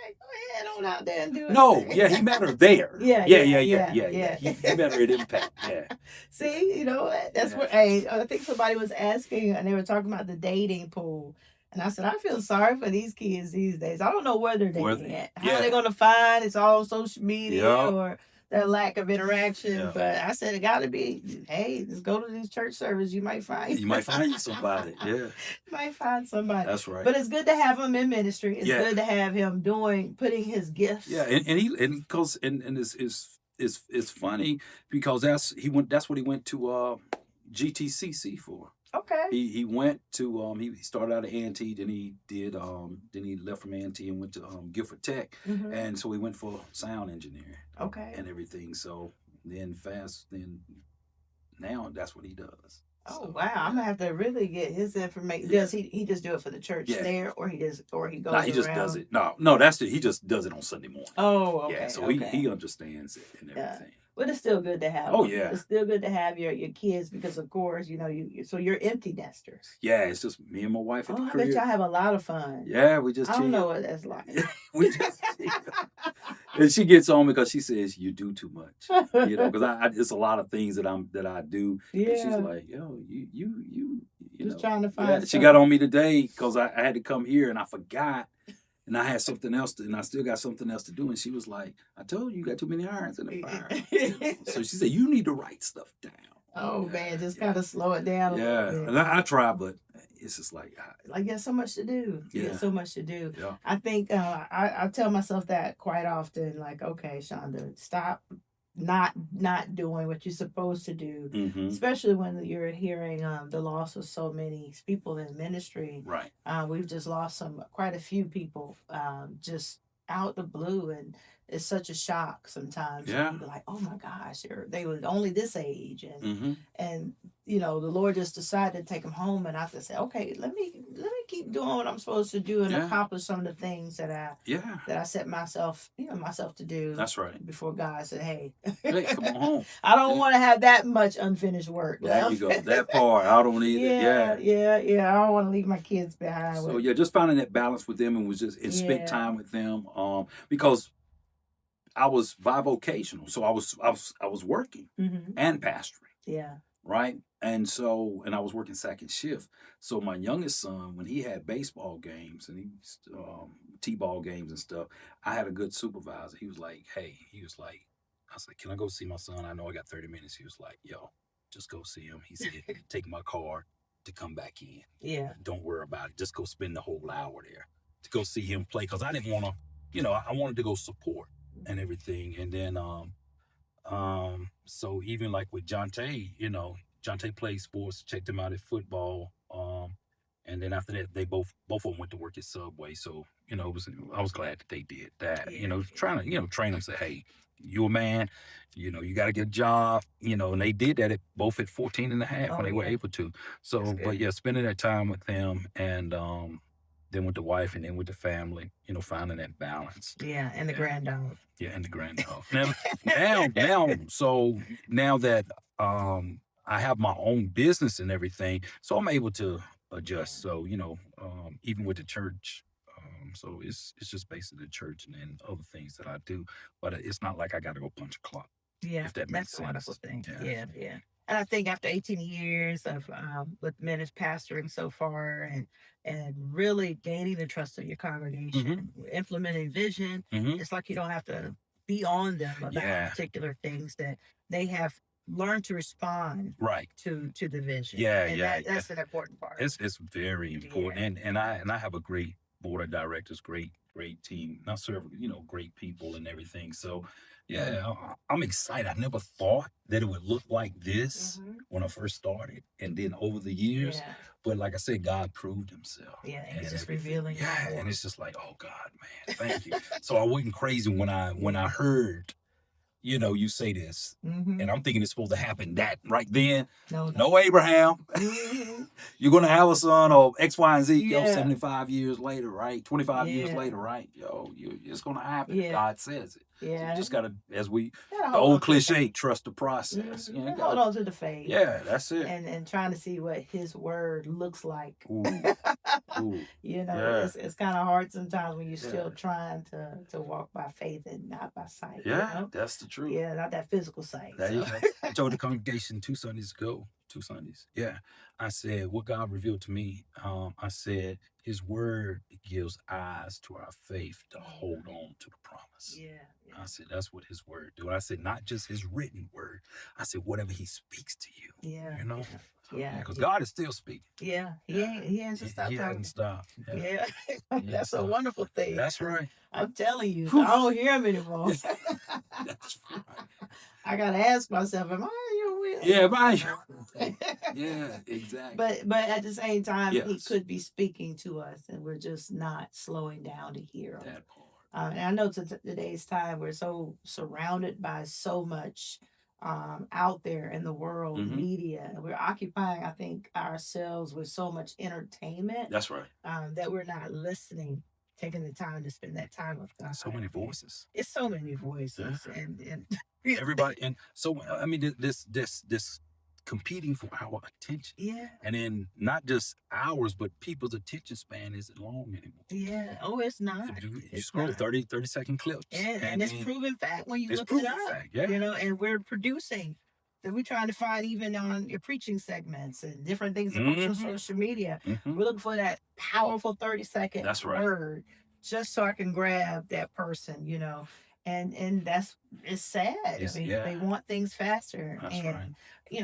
ahead on out there and do it. No, yeah, he met her there. Yeah. He met her at Impact. Yeah. See, you know what? That's what I think somebody was asking, and they were talking about the dating pool. And I said, I feel sorry for these kids these days. I don't know where they're dating at. How are they going to find? It's all social media or their lack of interaction. Yeah. But I said, it got to be, hey, just go to these church services. You might find somebody. Yeah. You might find somebody. That's right. But it's good to have him in ministry. It's good to have him putting his gifts. Yeah, and it's funny because that's what he went to GTCC for. Okay. He went to he started out at A&T, then he did then he left from A&T and went to Gifford Tech, and so he went for sound engineering. Okay. And everything. So then now that's what he does. Oh, wow! I'm gonna have to really get his information. Does he just do it for the church there, or he goes? No, he just does it. No, that's it. He just does it on Sunday morning. Oh, okay. Yeah, so he understands it and everything. But it's still good to have. Oh yeah, it's still good to have your kids because of course so you're empty nesters. Yeah, it's just me and my wife at the crib. I bet y'all have a lot of fun. Yeah, we just. I don't know what that's like. We just. And she gets on because she says you do too much. Because it's a lot of things that I do. Yeah. And she's like, yo, you just trying to find. Yeah, she got on me today because I had to come here and I forgot. And I had something else and I still got something else to do. And she was like, I told you, you got too many irons in the fire. So she said, you need to write stuff down. Oh, man, just kind of slow it down a little bit. And I try, but it's just like there's so much to do. Yeah. There's so much to do. Yeah. I think I tell myself that quite often, like, okay, Shonda, stop not doing what you're supposed to do, especially when you're hearing the loss of so many people in ministry. Right. We've just lost quite a few people just out the blue, and it's such a shock sometimes. Yeah. You're like, oh my gosh, they were only this age, and the Lord just decided to take them home, and I have to say, okay, let me keep doing what I'm supposed to do and accomplish some of the things that I set myself to do. That's right. Before God said, hey, come on home. I don't want to have that much unfinished work. There you go. That part, I don't need it. Yeah. I don't want to leave my kids behind. So just finding that balance with them and spend time with them. Because I was bivocational, so I was working and pastoring. Yeah. Right. And I was working second shift. So my youngest son, when he had baseball games and t-ball games and stuff, I had a good supervisor. He was like, I was like, can I go see my son? I know I got 30 minutes. He was like, yo, just go see him. He said, take my car to come back in. Yeah. Don't worry about it. Just go spend the whole hour there to go see him play. Cause I didn't want to, I wanted to go support and everything. And then, so even like with Jonte, Jonte played sports, checked him out at football. And then after that, they both of them went to work at Subway. So, I was glad that they did that, trying to, train them, say, hey, you a man, you got to get a job, and they did that both at 14 and a half when they were able to. So, but yeah, spending that time with them and, then with the wife and then with the family, finding that balance. Yeah, and the granddog. Yeah, and the granddog. Now that I have my own business and everything, so I'm able to adjust. So, even with the church, so it's just basically the church and then other things that I do. But it's not like I got to go punch a clock. Yeah, if that makes that's a wonderful thing. Yeah. And I think after 18 years of with ministry pastoring so far and really gaining the trust of your congregation, implementing vision, it's like you don't have to be on them about particular things, that they have learned to respond to the vision. That's an important part. It's very important, and I have a great board of directors, great team. Not serve, great people and everything. So, yeah, I'm excited. I never thought that it would look like this when I first started, and then over the years. Yeah. But like I said, God proved Himself. Yeah. And He's just everything. revealing Yeah, more. and it's just like, oh God, man, thank you. So I wasn't crazy when I Yeah. heard, you say this, and I'm thinking it's supposed to happen that right then. No. No, Abraham. You're gonna have a son or X, Y, and Z. Yo, Yeah. 75 years later, right? 25 years Yeah. later, right? Yo, it's gonna happen if Yeah. God says it. So Yeah. you just gotta, as the Gotta old hold on cliche, trust the process. to You know, hold gotta, on to the faith. yeah, that's it. And trying to see what His word looks like. Ooh, ooh, yeah, it's kind of hard sometimes when you're yeah, still trying to walk by faith and not by sight. yeah. That's the truth. Yeah, not that physical sight. There you So go. I told the congregation 2 Sundays ago, 2 Sundays. Yeah. I said, what God revealed to me, I said, His word gives eyes to our faith to hold on to the promise. yeah. I said, that's what His word do. I said, not just His written word. I said, whatever He speaks to you. Yeah. You know? Yeah. Because God is still speaking. Yeah. He hasn't stopped He talking. hasn't stopped. Yeah. That's so, a wonderful thing. That's right. I'm telling you, Whew. I don't hear him anymore. That's right. I gotta ask myself, am I in your will? Yeah, right. Yeah, exactly. But at the same time, He Yes. could be speaking to us, and we're just not slowing down to hear Him. That part. And I know today's time we're so surrounded by so much out there in the world, media, and we're occupying, I think, ourselves with so much entertainment That's right. that we're not listening, taking the time to spend that time with God. So many voices. It's so many voices, and Everybody, and so I mean, this competing for our attention. yeah. And then not just ours, but people's attention span isn't long anymore. Yeah. Oh, it's not. You It's scroll not. 30-second clips. And it's proven fact when you it's look it proven up. fact, yeah. And we're producing. So we're trying to find even on your preaching segments and different things on social media. We're looking for that powerful 30-second That's right. word just so I can grab that person, And it's sad. It's- I mean, yeah. they want things faster. That's and right.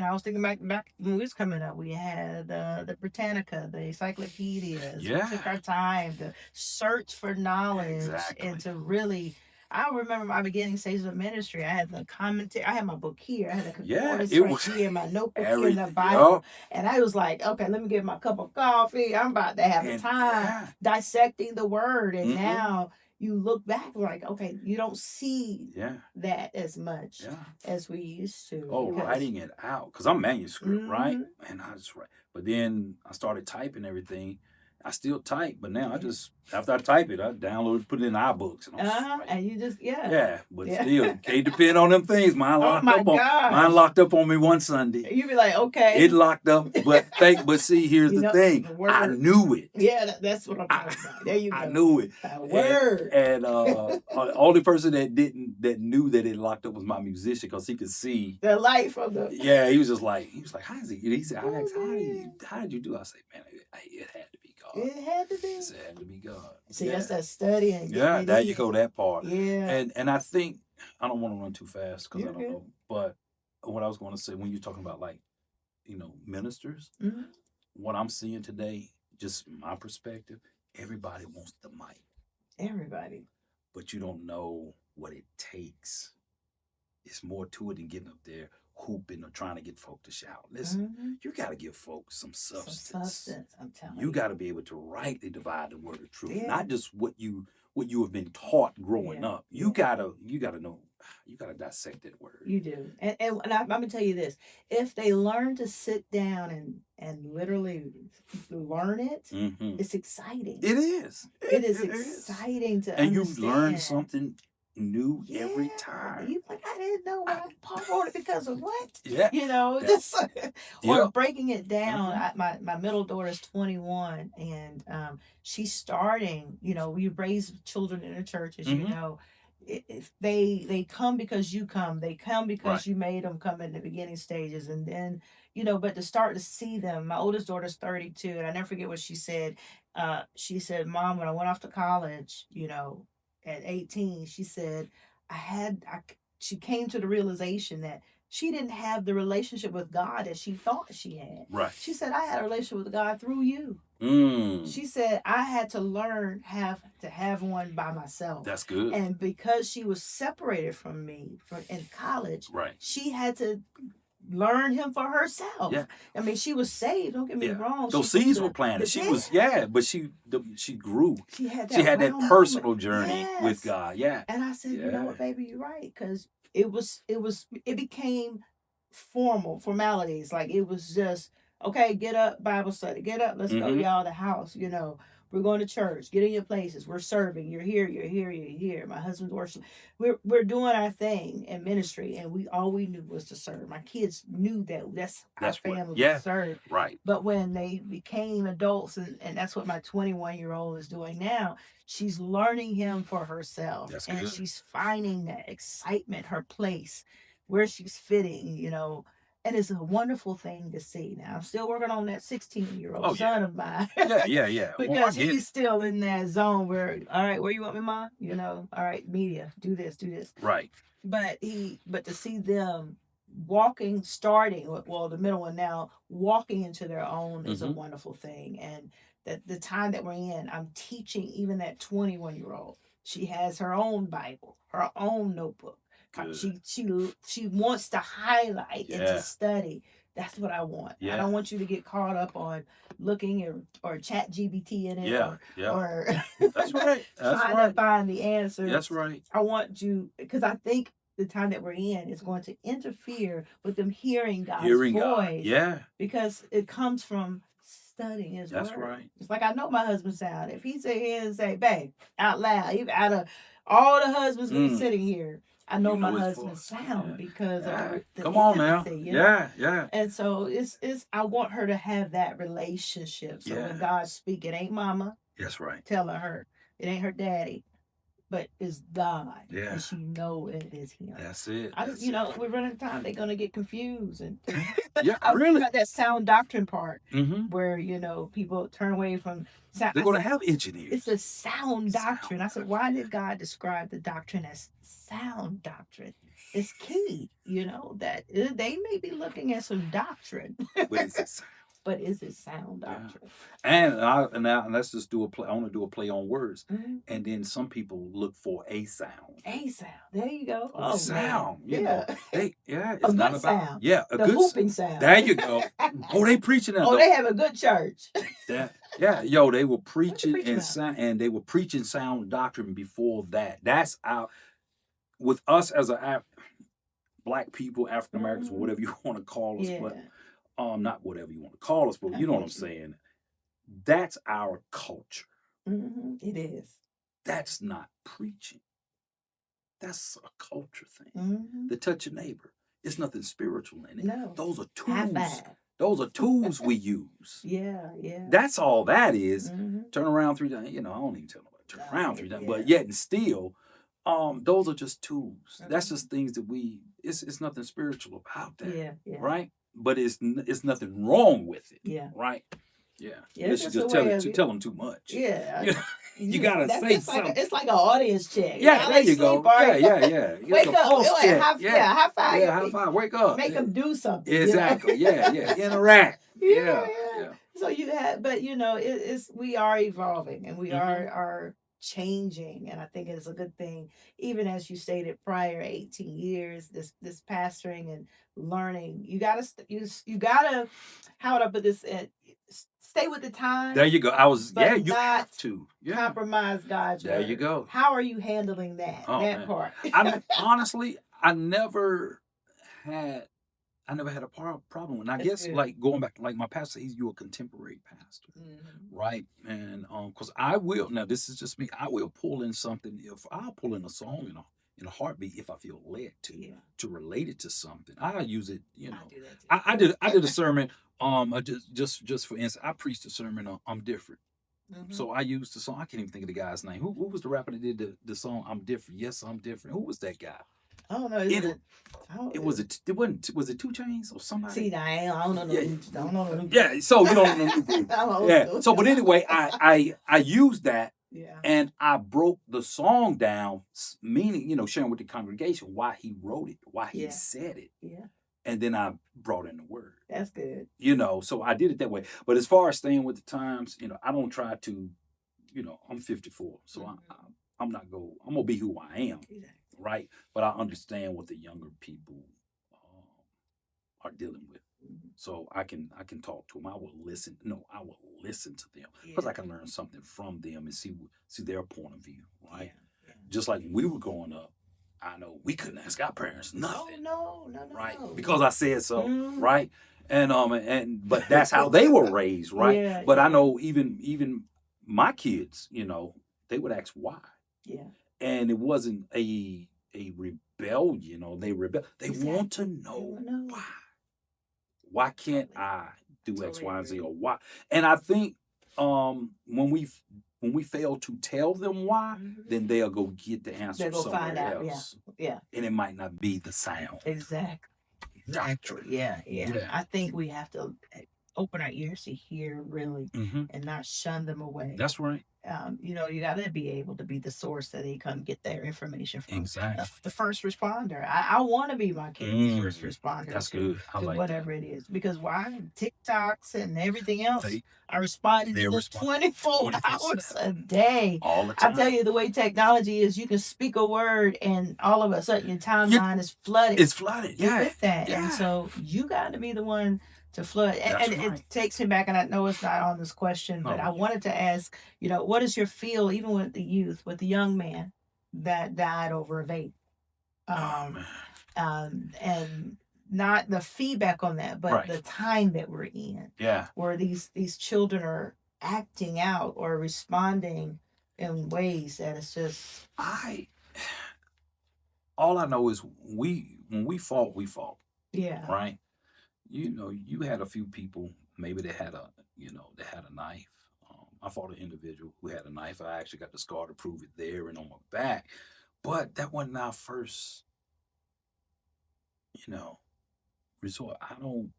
I was thinking back when we was coming up, we had the Britannica, the encyclopedias. Yeah. We took our time to search for knowledge and to really. I remember my beginning stages of ministry. I had the commentary. I had my book here. I had a concordance right here, my notebook here, and the Bible. And I was like, okay, let me get my cup of coffee. I'm about to have a time dissecting the word. And now you look back like, okay, you don't see that as much as we used to. Oh, writing it out. Because I'm manuscript, right? And I just write. But then I started typing everything. I still type, but now I just, after I type it, I download it, put it in iBooks. And you just, Yeah, but still, can't depend on them things. Mine locked up on me one Sunday. You be like, okay. It locked up, but see, here's the thing. I knew it. Yeah, that's what I'm talking about. There you go. I knew it. Word. And the only person that knew that it locked up was my musician, because he could see the life of the. Yeah, he was like, how is he? He said, I asked, how did you do? I said, man, it had to be God. It had to be. It had to be God. See, that's that studying. Yeah, there you go, that part. Yeah. And I think, I don't want to run too fast because I don't know, but what I was going to say, when you're talking about ministers, what I'm seeing today, just my perspective, everybody wants the mic. Everybody. But you don't know what it takes. It's more to it than getting up there hooping or trying to get folk to shout. Listen, you got to give folks some substance. I'm telling you. You got to be able to rightly divide the word of truth, not just what you have been taught growing up. You gotta know. You gotta dissect that word. You do, and I'm gonna tell you this: if they learn to sit down and literally learn it, it's exciting. It is. It is exciting to and understand. You learn something new every time. You like, I didn't know Paul wrote it because of what? Breaking it down. My middle daughter is 21, and she's starting. We raise children in the church, as you know. If they come because you come, they come because you made them come in the beginning stages, and then but to start to see them. My oldest daughter's 32, and I never forget what she said. She said, "Mom, when I went off to college, at 18, she said, she came to the realization that she didn't have the relationship with God as she thought she had. Right. She said, I had a relationship with God through you. She said I had to learn to have one by myself. That's good. And because she was separated from me in college, right, she had to learn him for herself. Yeah. I mean, she was saved. Don't get me wrong. Those seeds were planted. She was, but she grew. She had that personal journey with God. Yeah. And I said, you know what, baby, you're right, because it became formalities. Like it was just okay. Get up, Bible study. Get up. Let's go, y'all. The house. You know, we're going to church. Get in your places. We're serving. You're here. You're here. You're here. My husband's worship. We're doing our thing in ministry, and all we knew was to serve. My kids knew that's our family to serve. Right. But when they became adults, and that's what my 21-year-old is doing now, she's learning him for herself. That's and good. She's finding that excitement, her place, where she's fitting, you know. And it's a wonderful thing to see. Now, I'm still working on that 16-year-old son of mine. Yeah. Because he's still in that zone where, all right, where you want me, Ma? You know, all right, media, do this. Right. But to see them starting, well, the middle one now, walking into their own is a wonderful thing. And that the time that we're in, I'm teaching even that 21-year-old. She has her own Bible, her own notebook. Good. She wants to highlight and to study. That's what I want. I don't want you to get caught up on looking or chat GBT in it or that's right. That's trying to find the answer. That's right. I want you, because I think the time that we're in is going to interfere with them hearing God's voice. God. Yeah. Because it comes from studying His word. That's right. It's like I know my husband's sound. If he sit here and say, babe, out loud, even out of all the husbands who's sitting here, I know my husband's sound because of the Come on now. You know? Yeah. And so it's I want her to have that relationship. So when God speaks, it ain't mama. That's right. Telling her. It ain't her daddy. But it's God. Yeah. And she know it is Him. That's it. We're running out of time. They're going to get confused. And I really got that sound doctrine part where, people turn away from sound. They're going to have engineers. It's a sound doctrine. I said, why did God describe the doctrine as sound doctrine? It's key, that they may be looking at some doctrine. But is it sound doctrine? Yeah. And now let's just do a play. I want to do a play on words. And then some people look for a sound. A sound. There you go. Oh, sound. Man. You know. It's a not good about sound. a the good whooping sound. There you go. Oh, they preaching that. Oh, they have a good church. They were preaching and they were preaching sound doctrine before that. That's with us as Black people, African Americans, or whatever you want to call us, but not whatever you want to call us, but you know what I'm saying. That's our culture. It is. That's not preaching. That's a culture thing. The touch your neighbor. It's nothing spiritual in it. No. Those are tools. Those are tools we use. Yeah. That's all that is. Turn around 3 times. I don't even tell nobody turn around 3 times. But yet and still, those are just tools. That's just things that it's nothing spiritual about that. Yeah. Right? But it's nothing wrong with it. Yeah. Right? Yeah. Unless you just tell them too much. Yeah. You gotta say something. It's like an audience check. Yeah, there you go. Yeah. Wake up. High five. Yeah, high five. Wake up. Make them do something. Exactly. Yeah. Interact. Yeah. So we are evolving and we are changing, and I think it is a good thing. Even as you stated prior, 18 years, this pastoring and learning, you gotta how would I put this? Stay with the time. There you go. You have to compromise God's word. There you go. How are you handling that? Part? Honestly, I never had a problem with it. I guess good. Like going back, like my pastor, you're a contemporary pastor, right? And because I will now, this is just me. I will pull in something. If I'll pull in a song in a heartbeat, if I feel led to relate it to something, I use it. I did a sermon. Just for instance, I preached a sermon on I'm different. So I used the song. I can't even think of the guy's name. Who was the rapper that did the song I'm different? Yes, I'm different. Who was that guy? I don't know. Was it 2 Chainz or somebody? See, I don't know. I don't know. Yeah, so you don't know. Yeah. So, but anyway, I used that. Yeah. And I broke the song down, meaning, sharing with the congregation why he wrote it, why he said it. Yeah. and then I brought in the word. That's good. So I did it that way. But as far as staying with the times, I don't try to, I'm 54, so I'm not I'm gonna be who I am, Exactly. right? But I understand what the younger people are dealing with. So I can talk to them. I will listen. No, I will listen to them because I can learn something from them and see their point of view, right? Yeah. Just like when we were growing up, I know we couldn't ask our parents nothing. No. Right? Because I said so, right? And but that's how they were raised, right? Yeah, but I know even my kids, they would ask why. Yeah. And it wasn't a rebellion, they rebel. They want to know why. Why can't I do X, Y, and Z, or why? And I think when we fail to tell them why, then they'll go get the answer They'll go somewhere find out. else. Yeah. And it might not be the sound. Exactly. Yeah. I think we have to open our ears to hear really and not shun them away. That's right. You got to be able to be the source that they come get their information from. Exactly. The first responder. I want to be my kid's first responder. That's good. I like whatever that. it is. Because why? TikToks and everything else are responding to 24 hours a day. All the time. I tell you, the way technology is, you can speak a word and all of a sudden your timeline is flooded. It's flooded. Yeah. With that. Yeah. And so you got to be the one to flood. And it takes me back, and I know it's not on this question, but I wanted to ask, what is your feel, even with the youth, with the young man that died over a vape? And not the feedback on that, but the time that we're in. Yeah. Where these children are acting out or responding in ways that it's just... all I know is when we fought. Yeah. Right? You had a few people, maybe they had a knife. I fought an individual who had a knife. I actually got the scar to prove it there and on my back. But that wasn't our first, resort. I don't,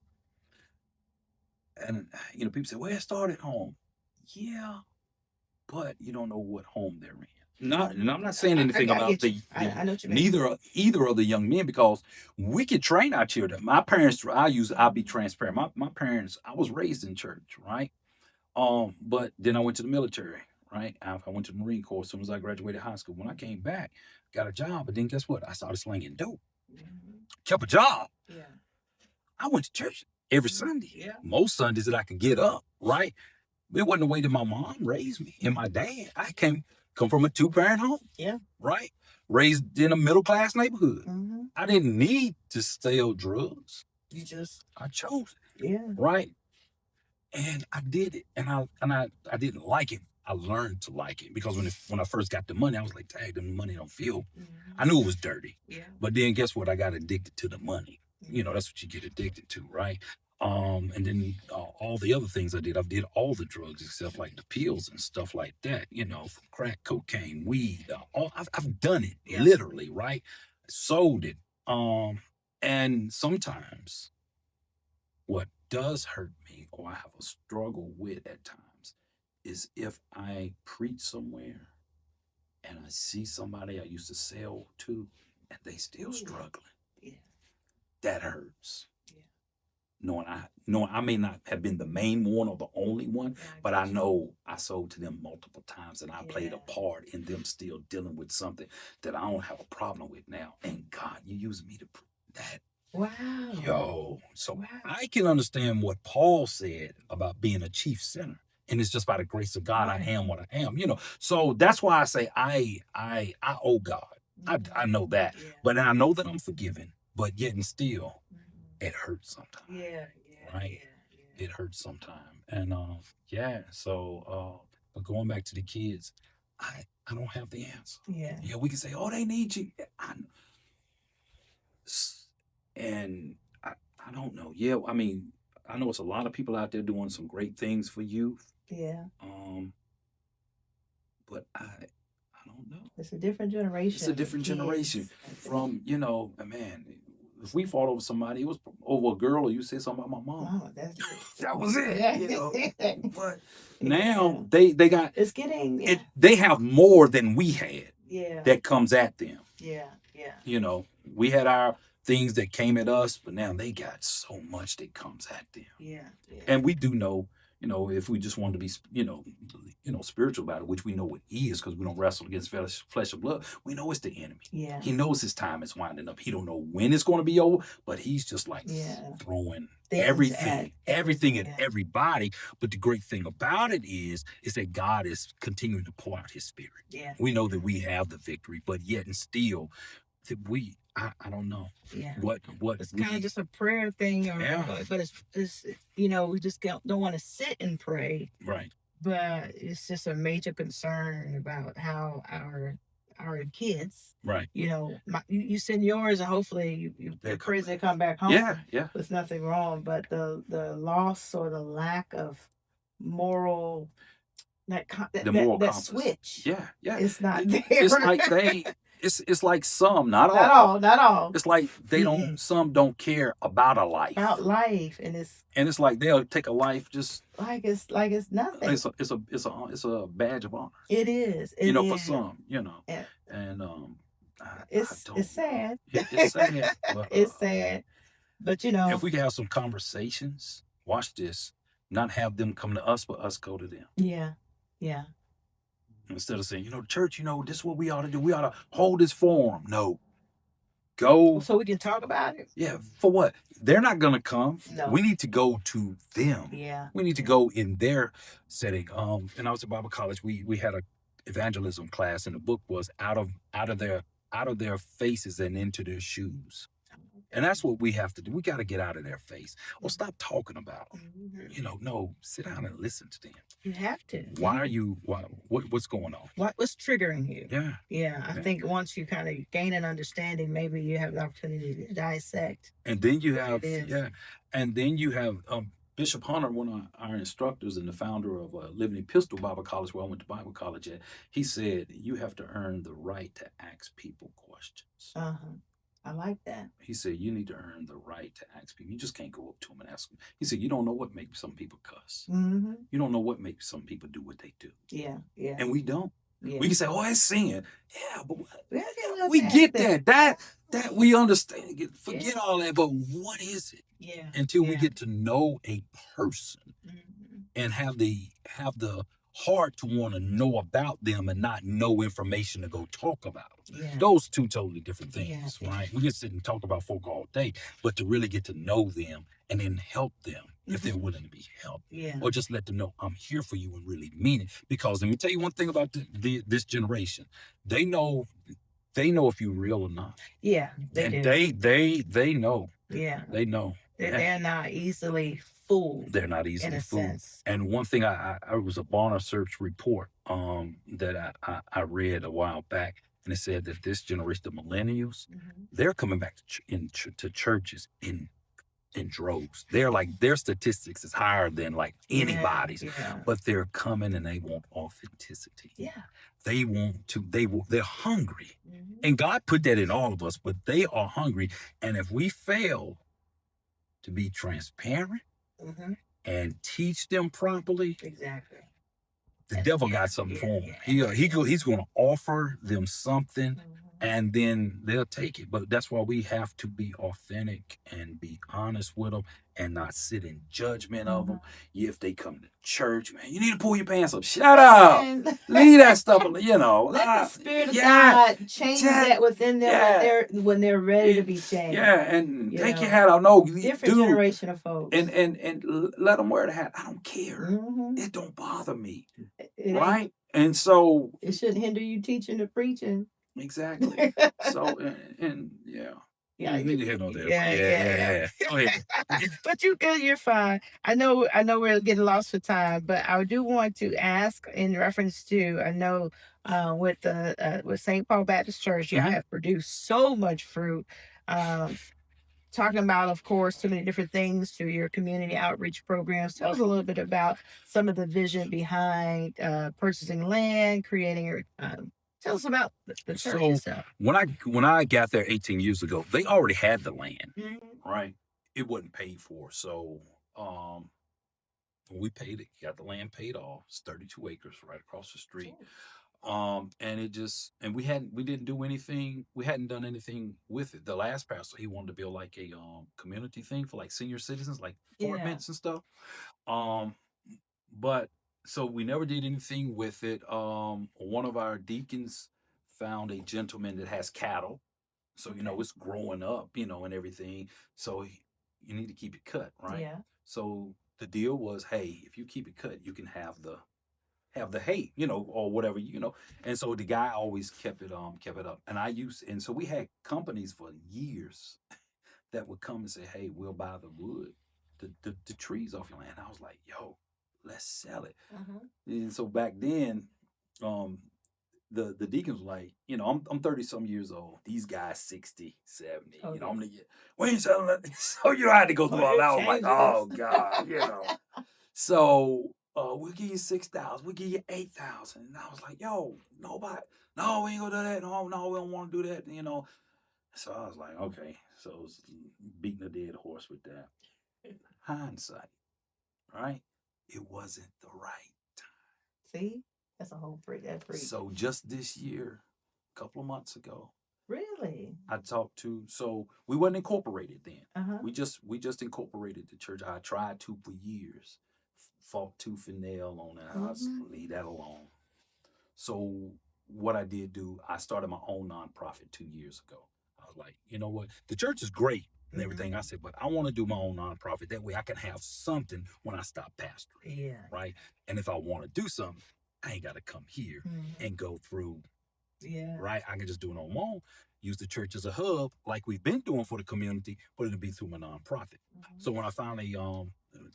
and people say, well, it started home. Yeah, but you don't know what home they're in. And I'm not saying anything about I know what you mean. either of the young men, because we could train our children. My parents, I'll be transparent. My parents, I was raised in church, right? But then I went to the military, right? I went to the Marine Corps as soon as I graduated high school. When I came back, got a job, but then guess what? I started slinging dope. Kept a job. Yeah. I went to church every Sunday. Yeah. Most Sundays that I could get up, right? It wasn't the way that my mom raised me and my dad. I come from a 2-parent home. Yeah. Right? Raised in a middle-class neighborhood. I didn't need to sell drugs. I chose it. Yeah. Right? And I did it. And I didn't like it. I learned to like it, because when I first got the money, I was like, dang, the money don't feel. I knew it was dirty. Yeah. But then guess what? I got addicted to the money. That's what you get addicted to, right? And then all the other things I did all the drugs except like the pills and stuff like that, crack, cocaine, weed, I've done it, literally, right? Sold it. And sometimes what does hurt me, or I have a struggle with at times, is if I preach somewhere and I see somebody I used to sell to and they still struggling. Yeah. That hurts. Knowing I may not have been the main one or the only one, but I know I sold to them multiple times, and I played a part in them still dealing with something that I don't have a problem with now. And God, you used me to prove that. Wow. So I can understand what Paul said about being a chief sinner. And it's just by the grace of God, I am what I am, So that's why I say I owe God. I know that. But I know that I'm forgiven. But yet and still, it hurts sometimes. Right? Yeah. It hurts sometimes. And so but going back to the kids, I don't have the answer. Yeah, we can say, oh, they need you. And I don't know. Yeah, I mean, I know it's a lot of people out there doing some great things for youth. Yeah. But I don't know. It's a different generation. It's a different generation from, man, if we fought over somebody, it was over a girl, or you said something about my mom. Oh, that's it. That was it. But now they got, it's getting, they have more than we had. Yeah. That comes at them. Yeah. We had our things that came at us, but now they got so much that comes at them. Yeah. And we do know, if we just want to be, spiritual about it, which we know it is, because we don't wrestle against flesh and blood. We know it's the enemy. Yeah. He knows his time is winding up. He don't know when it's going to be over, but he's just like throwing everything at everybody. But the great thing about it is that God is continuing to pour out his spirit. Yeah. We know that we have the victory, but yet and still, I don't know. Yeah. What it's kind of just a prayer thing, but it's we just don't want to sit and pray. Right. But it's just a major concern about how our kids, right. You send yours and hopefully you pray they come back home. Yeah. With nothing wrong, but the loss or the lack of moral that compass. Switch. Yeah. It's not there. It's like it's like some, not all. Not all. It's like some don't care about a life. And it's like they'll take a life just like it's nothing. It's a badge of honor. It is. For some, and it's sad. It's sad. But, it's sad. But if we can have some conversations, watch this, not have them come to us, but us go to them. Yeah. Instead of saying, church, this is what we ought to do. We ought to hold this forum. No. Go. So we can talk about it. Yeah. For what? They're not going to come. No. We need to go to them. Yeah. We need to go in their setting. And I was at Bible college. We had a evangelism class, and the book was out of their faces and into their shoes. And that's what we have to do. We got to get out of their face. Or stop talking about them. Mm-hmm. No, sit down and listen to them. You have to. What's going on? What's triggering you? Yeah. I think once you kind of gain an understanding, maybe you have the opportunity to dissect. And then you have, Bishop Hunter, one of our instructors and the founder of Living Epistle Bible College, where I went to Bible college at, he said, you have to earn the right to ask people questions. I like that. He said, you need to earn the right to ask people. You just can't go up to them and ask them. He said, you don't know what makes some people cuss. Mm-hmm. You don't know what makes some people do what they do. Yeah. And we don't. Yeah. We can say, oh, it's sin. Yeah, but we get that. That we understand. Forget all that. But what is it? Yeah. Until we get to know a person and have the heart to want to know about them and not know information to go talk about. Yeah. Those two totally different things, right? We can sit and talk about folk all day, but to really get to know them and then help them if they're willing to be helped. Yeah. Or just let them know I'm here for you and really mean it. Because let me tell you one thing about this generation. They know if you're real or not. Yeah, they know. Yeah. They know. They're not easily fooled. They're not easily fooled. Sense. And one thing I was a Barna Search report that I read a while back, and it said that this generation, the millennials, they're coming back to churches in droves. They're like, their statistics is higher than like anybody's, but they're coming and they want authenticity. Yeah. They're hungry. And God put that in all of us, but they are hungry. And if we fail to be transparent and teach them properly, exactly, the devil got something for them. He's going to offer them something, and then they'll take it. But that's why we have to be authentic and be honest with them and not sit in judgment of them. If they come to church, man, you need to pull your pants up. Shut up. Leave that stuff. Let the Spirit of God change that within them when they're ready to be changed. Yeah, and take your hat off. No, different generation of folks. And let them wear the hat. I don't care. It don't bother me. Right? And so it shouldn't hinder you teaching or preaching. Exactly. So and yeah. Yeah, you need to hit on that. Yeah. Go ahead. But you're fine. I know we're getting lost for time, but I do want to ask in reference to, I know with St. Paul Baptist Church, y'all have produced so much fruit. Talking about, of course, so many different things through your community outreach programs. Tell us a little bit about some of the vision behind purchasing land, creating tell us about the church itself. When I got there 18 years ago, they already had the land, right? It wasn't paid for. So when we paid it, got the land paid off. It's 32 acres right across the street. And we didn't do anything. We hadn't done anything with it. The last pastor, he wanted to build like a community thing for like senior citizens, like Yeah. apartments and stuff. Um, but so we never did anything with it. One of our deacons found a gentleman that has cattle, so Okay. it's growing up, and everything. So you need to keep it cut, right? Yeah. So the deal was, hey, if you keep it cut, you can have the hay, or whatever, And so the guy always kept it up. And so we had companies for years that would come and say, hey, we'll buy the wood, the trees off your land. I was like, yo, let's sell it. And so back then, um, the deacons were like, I'm 30 some years old. These guys 60, 70. Oh, I'm yes. the we ain't selling it. So I had to go through Well, all it that. I was like, oh changes. God. So we'll give you 6,000. We'll give you 8,000. And I was like, yo, nobody, no, we ain't gonna do that. No, no, we don't want to do that. So I was like, okay. So it was beating a dead horse with that. Hindsight, right? It wasn't the right time. See, that's a whole freak. That freak. So just this year, a couple of months ago, Really? I talked to. So we wasn't incorporated then. Uh-huh. We just incorporated the church. I tried to for years, fought tooth and nail on it. I was leave that alone. So what I did do, I started my own nonprofit 2 years ago. I was like, you know what? The church is great and everything. I said, but I want to do my own nonprofit. That way I can have something when I stop pastoring. Yeah. Right. And if I want to do something, I ain't got to come here and go through. Yeah. Right. I can just do it on my own. Use the church as a hub, like we've been doing for the community, but it'll be through my nonprofit. So when I finally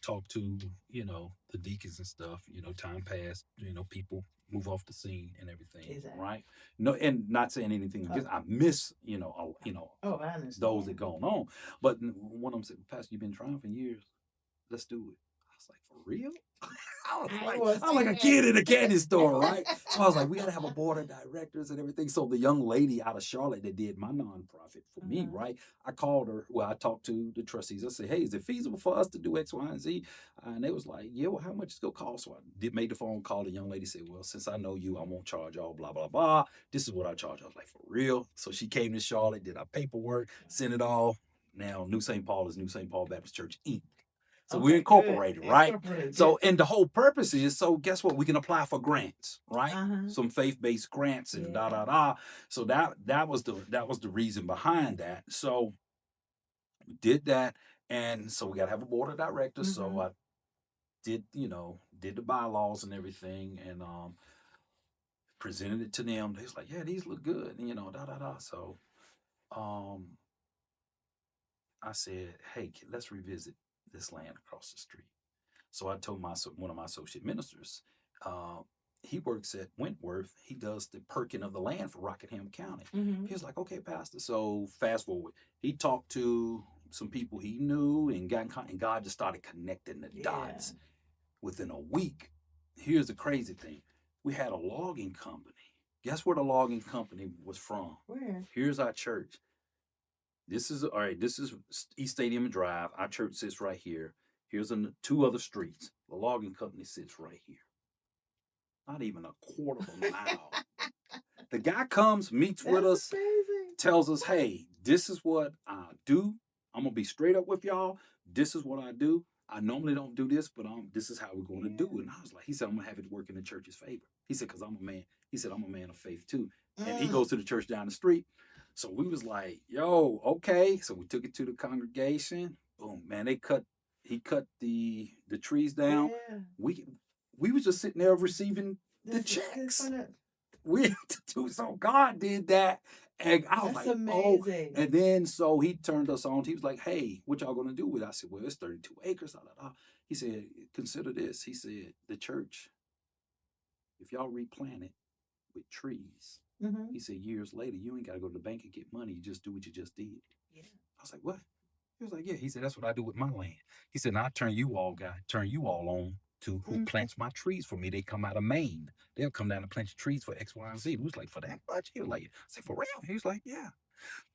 talked to the deacons and stuff, time passed, people move off the scene and everything, Exactly. right? No, and not saying anything against. I miss Oh, I understand. those that going on, but one of them said, Pastor, you've been trying for years. Let's do it. I was like, for real? I'm like a kid in a candy store, right? So I was like, we gotta have a board of directors and everything. So the young lady out of Charlotte that did my nonprofit for me, right? I called her. Well, I talked to the trustees. I said, hey, is it feasible for us to do X, Y, and Z? And they was like, yeah, well, how much it's gonna cost? So I made the phone call. The young lady said, well, since I know you, I won't charge y'all, blah, blah, blah. This is what I charge. I was like, for real? So she came to Charlotte, did our paperwork, sent it all. Now, New St. Paul is New St. Paul Baptist Church, Inc. So we're incorporated, right? So, and the whole purpose is, so guess what? We can apply for grants, right? Some faith-based grants and da da da. So that was the reason behind that. So we did that, and so we got to have a board of directors. So I did the bylaws and everything, and presented it to them. They was like, yeah, these look good, and da da da. So I said, hey, let's revisit this land across the street. So I told one of my associate ministers, he works at Wentworth. He does the perking of the land for Rockingham County. He was like, okay, Pastor. So fast forward, he talked to some people he knew and God just started connecting the dots. Within a week, here's the crazy thing. We had a logging company. Guess where the logging company was from? Where? Here's our church. This is East Stadium Drive. Our church sits right here. Here's two other streets. The logging company sits right here. Not even a quarter of a mile. The guy comes, meets with us, tells us, hey, this is what I do. I'm going to be straight up with y'all. This is what I do. I normally don't do this, but this is how we're going to do it. And I was like, he said, I'm going to have it work in the church's favor. He said, because I'm a man. He said, I'm a man of faith too. And he goes to the church down the street. So we was like, yo, okay. So we took it to the congregation. Boom, man, he cut the trees down. We was just sitting there receiving the checks. We had to do so. God did that. And I was like, amazing. Oh. And then so he turned us on. He was like, hey, what y'all gonna do with it? I said, well, it's 32 acres. Blah, blah, blah. He said, consider this. He said, the church, if y'all replant it with trees, he said, years later, you ain't gotta go to the bank and get money. You just do what you just did. Yeah. I was like, what? He was like, yeah. He said, that's what I do with my land. He said, now I turn you all on to who plants my trees for me. They come out of Maine. They'll come down and plant your trees for X, Y, and Z. We was like, for that much? He was like, I said, for real? He was like, yeah.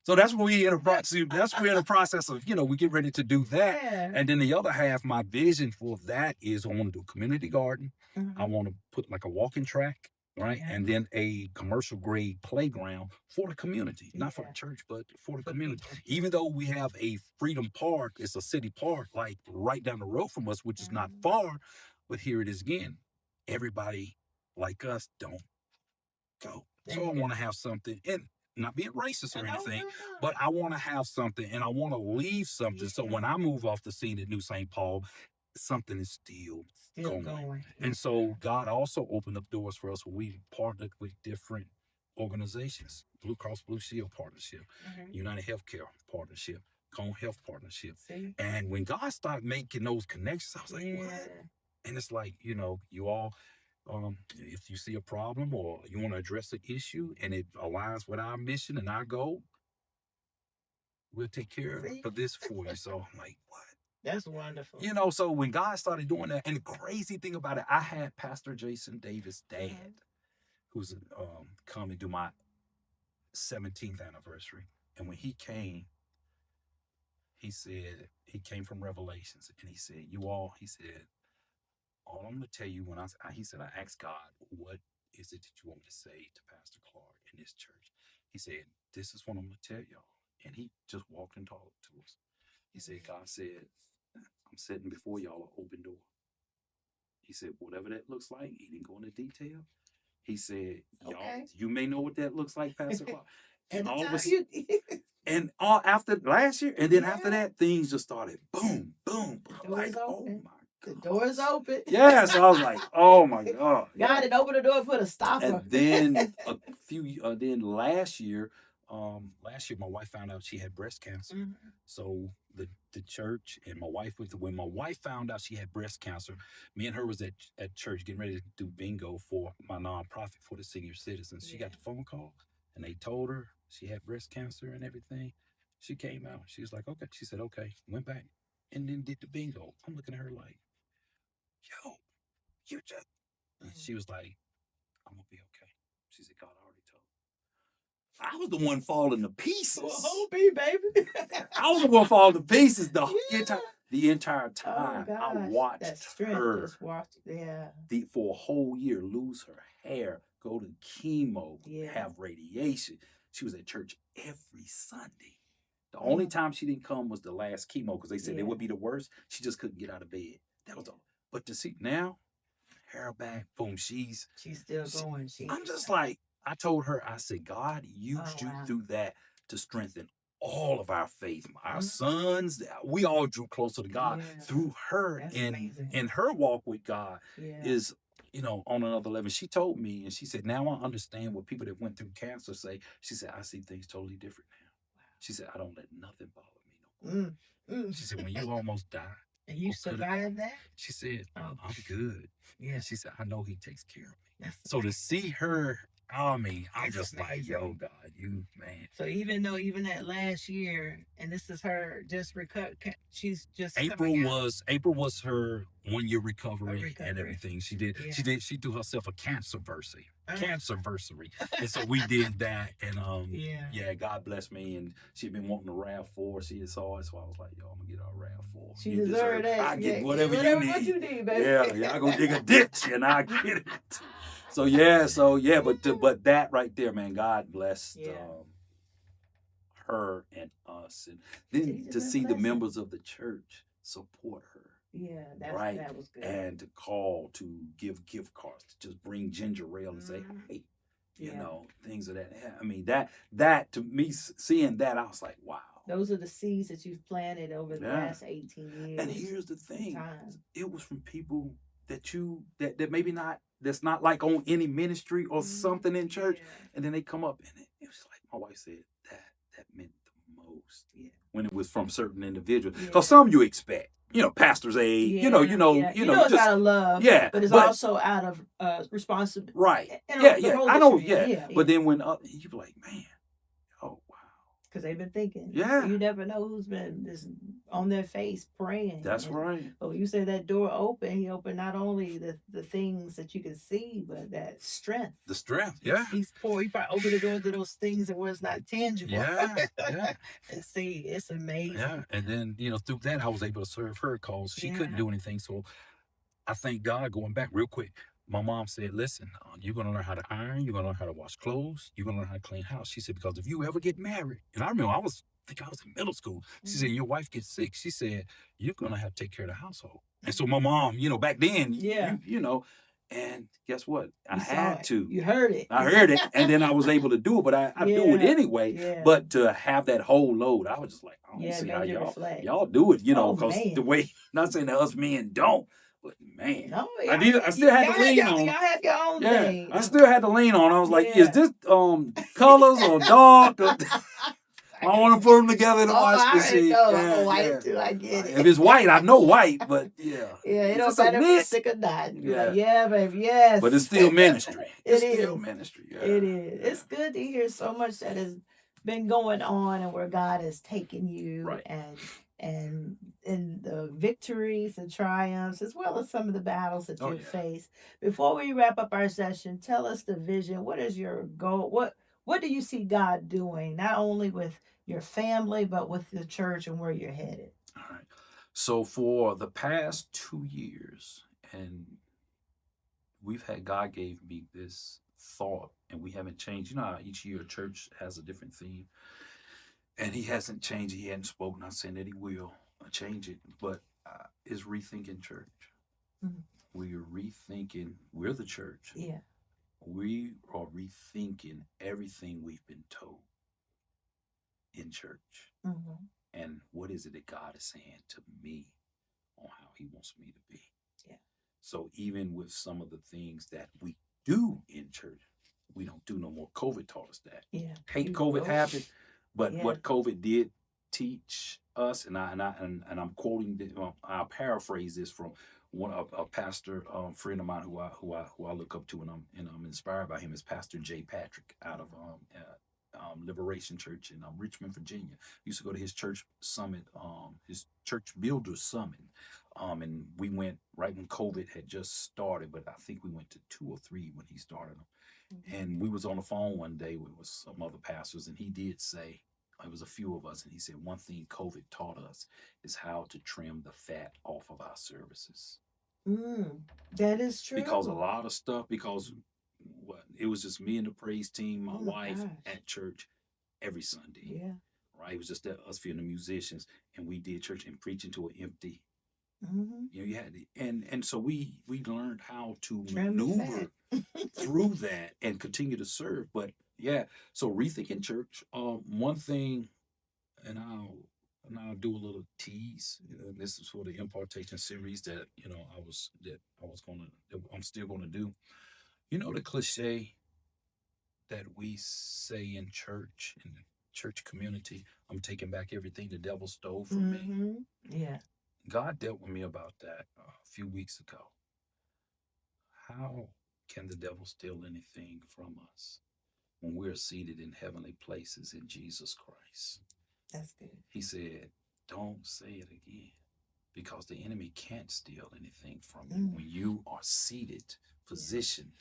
So that's what we in the process of, we get ready to do that. Yeah. And then the other half, my vision for that is I want to do a community garden. I want to put like a walking track right? Yeah. And then a commercial grade playground for the community, not for Yeah. the church, but for the For community. people. Even though we have a Freedom Park, it's a city park, like right down the road from us, which is not far, but here it is again. Everybody like us don't go. So I want to have something, and not being racist or anything, but I want to have something, and I want to leave something. So when I move off the scene at New St. Paul, something is still going. And so God also opened up doors for us where we partnered with different organizations: Blue Cross Blue Shield partnership, United Healthcare partnership, Cone Health partnership. See? And when God started making those connections, I was like, what? And it's like, you all, if you see a problem or you want to address an issue and it aligns with our mission and our goal, we'll take care of this for you. So I'm like, what? That's wonderful. So when God started doing that, and the crazy thing about it, I had Pastor Jason Davis' dad, who's come and do my 17th anniversary. And when he came, he said, he came from Revelations, and he said, he said, all I'm going to tell you he said, I asked God, what is it that you want me to say to Pastor Clark in this church? He said, this is what I'm going to tell y'all. And he just walked and talked to us. He said, God said, I'm sitting before y'all an open door. He said, whatever that looks like, he didn't go into detail. He said, y'all, you may know what that looks like, Pastor Clark. And all of us, and after last year, and then after that, things just started boom, boom, boom. Like, oh my God. The door is open. Yeah, so I was like, oh my God. God had opened the door for the stopper. And then then last year, my wife found out she had breast cancer. So the church and my wife when my wife found out she had breast cancer, me and her was at church getting ready to do bingo for my nonprofit for the senior citizens. She got the phone call and they told her she had breast cancer and everything. She came out. She was like, okay. She said, okay. Went back and then did the bingo. I'm looking at her like, yo, you just. She was like, I'm gonna be okay. She said, God already told me. I was the one falling to pieces. Well, hold me, baby. I was the one falling to pieces the entire time. I watched her for a whole year lose her hair, go to chemo, have radiation. She was at church every Sunday. The only time she didn't come was the last chemo because they said it would be the worst. She just couldn't get out of bed. That was all. But to see now, hair back, boom, she's still going. I'm just like, I told her, I said, God used you through that to strengthen all of our faith. Our sons, we all drew closer to God through her. And her walk with God is, on another level. She told me, and she said, now I understand what people that went through cancer say. She said, I see things totally different now. She said, I don't let nothing bother me no more. She said, when you almost died. And you survived that? She said, I'm good. Yeah. She said, I know he takes care of me. So to see her, I'm just like, yo, God, you, man. So even that last year, and this is her just she's just April was her 1 year recovery and everything. She threw herself a cancerversary. And so we did that, and God bless me. And she'd been wanting a RAV4. She saw it, so I was like, yo, I'm gonna get her a RAV4. She deserved that. I get whatever you need, baby. Yeah, I go dig a ditch and I get it. So but that right there, man, God blessed her and us, and then to see the members of the church support her. Yeah, that was good. And to call to give gift cards, to just bring ginger ale and say, hey, things of that. I mean, that to me, seeing that, I was like, wow. Those are the seeds that you've planted over the last 18 years. And here's the thing: it was from people that maybe not, that's not like on any ministry or something in church, and then they come up and it was like my wife said that meant the most when it was from certain individuals. Because some you expect. Pastor's aid, it's just out of love. But it's also out of responsibility. Right. I know. But then when you be like, man, oh wow. Because they've been thinking. Yeah. You never know who's been just on their face praying. That's right. But when you say that door open, he opened not only the things that you can see, but that strength. The strength, yeah. He's poor. He probably opened the door to those things that was not tangible. Yeah. And see, it's amazing. Yeah. And then, through that, I was able to serve her because she couldn't do anything. So I thank God, going back real quick, my mom said, listen, you're going to learn how to iron. You're going to learn how to wash clothes. You're going to learn how to clean house. She said, because if you ever get married, and I remember I think I was in middle school. She said, your wife gets sick. She said, you're going to have to take care of the household. And so my mom, back then, and guess what? I had to. You heard it. I heard it, and then I was able to do it, but I do it anyway. Yeah. But to have that whole load, I was just like, I don't see how y'all do it, because the way, not saying that us men don't, but man, no, I still had to lean on. Y'all have your own thing. I still had to lean on. I was like, is this colors or dark? I want to put them together in the wash machine. I'm white too. I get it. If it's white, I know white, but it don't matter if it's sick or not. Baby, yes. But it's still ministry. It's still ministry. Yeah. It is. Yeah. It's good to hear so much that has been going on and where God has taken you, right. and the victories and triumphs, as well as some of the battles that you've faced. Before we wrap up our session, tell us the vision. What is your goal? What do you see God doing, not only with your family, but with the church and where you're headed? All right. So for the past 2 years, and God gave me this thought, and we haven't changed. You know how each year a church has a different theme, and he hasn't changed. He hadn't spoken. Not saying that he will change it, but is rethinking church. Mm-hmm. We're rethinking. We're the church. Yeah. We are rethinking everything we've been told in church. Mm-hmm. And what is it that God is saying to me on how he wants me to be? Yeah. So even with some of the things that we do in church, we don't do no more. COVID taught us that. Yeah. Hate COVID happened, but what COVID did teach us, and I'm quoting, I'll paraphrase this from a pastor friend of mine who I look up to, and I'm inspired by him, is Pastor J. Patrick out of Liberation Church in Richmond, Virginia. Used to go to his church summit, his church builders summit, and we went right when COVID had just started, but I think we went to 2 or 3 when he started them. Mm-hmm. And we was on the phone one day with some other pastors, and he did say, it was a few of us, and he said, one thing COVID taught us is how to trim the fat off of our services. That is true. Because a lot of stuff, it was just me and the praise team, my wife at church every Sunday. Yeah. Right? It was just us few the musicians, and we did church and preaching to an empty. Mm-hmm. You had and so we learned how to maneuver through that and continue to serve. But so rethinking church. One thing, and I'll do a little tease. This is for the impartation series that I'm still gonna do. You know the cliche that we say in church, in the church community, I'm taking back everything the devil stole from me. Yeah. God dealt with me about that a few weeks ago. How can the devil steal anything from us when we're seated in heavenly places in Jesus Christ? That's good. He said, don't say it again, because the enemy can't steal anything from you when you are seated, positioned.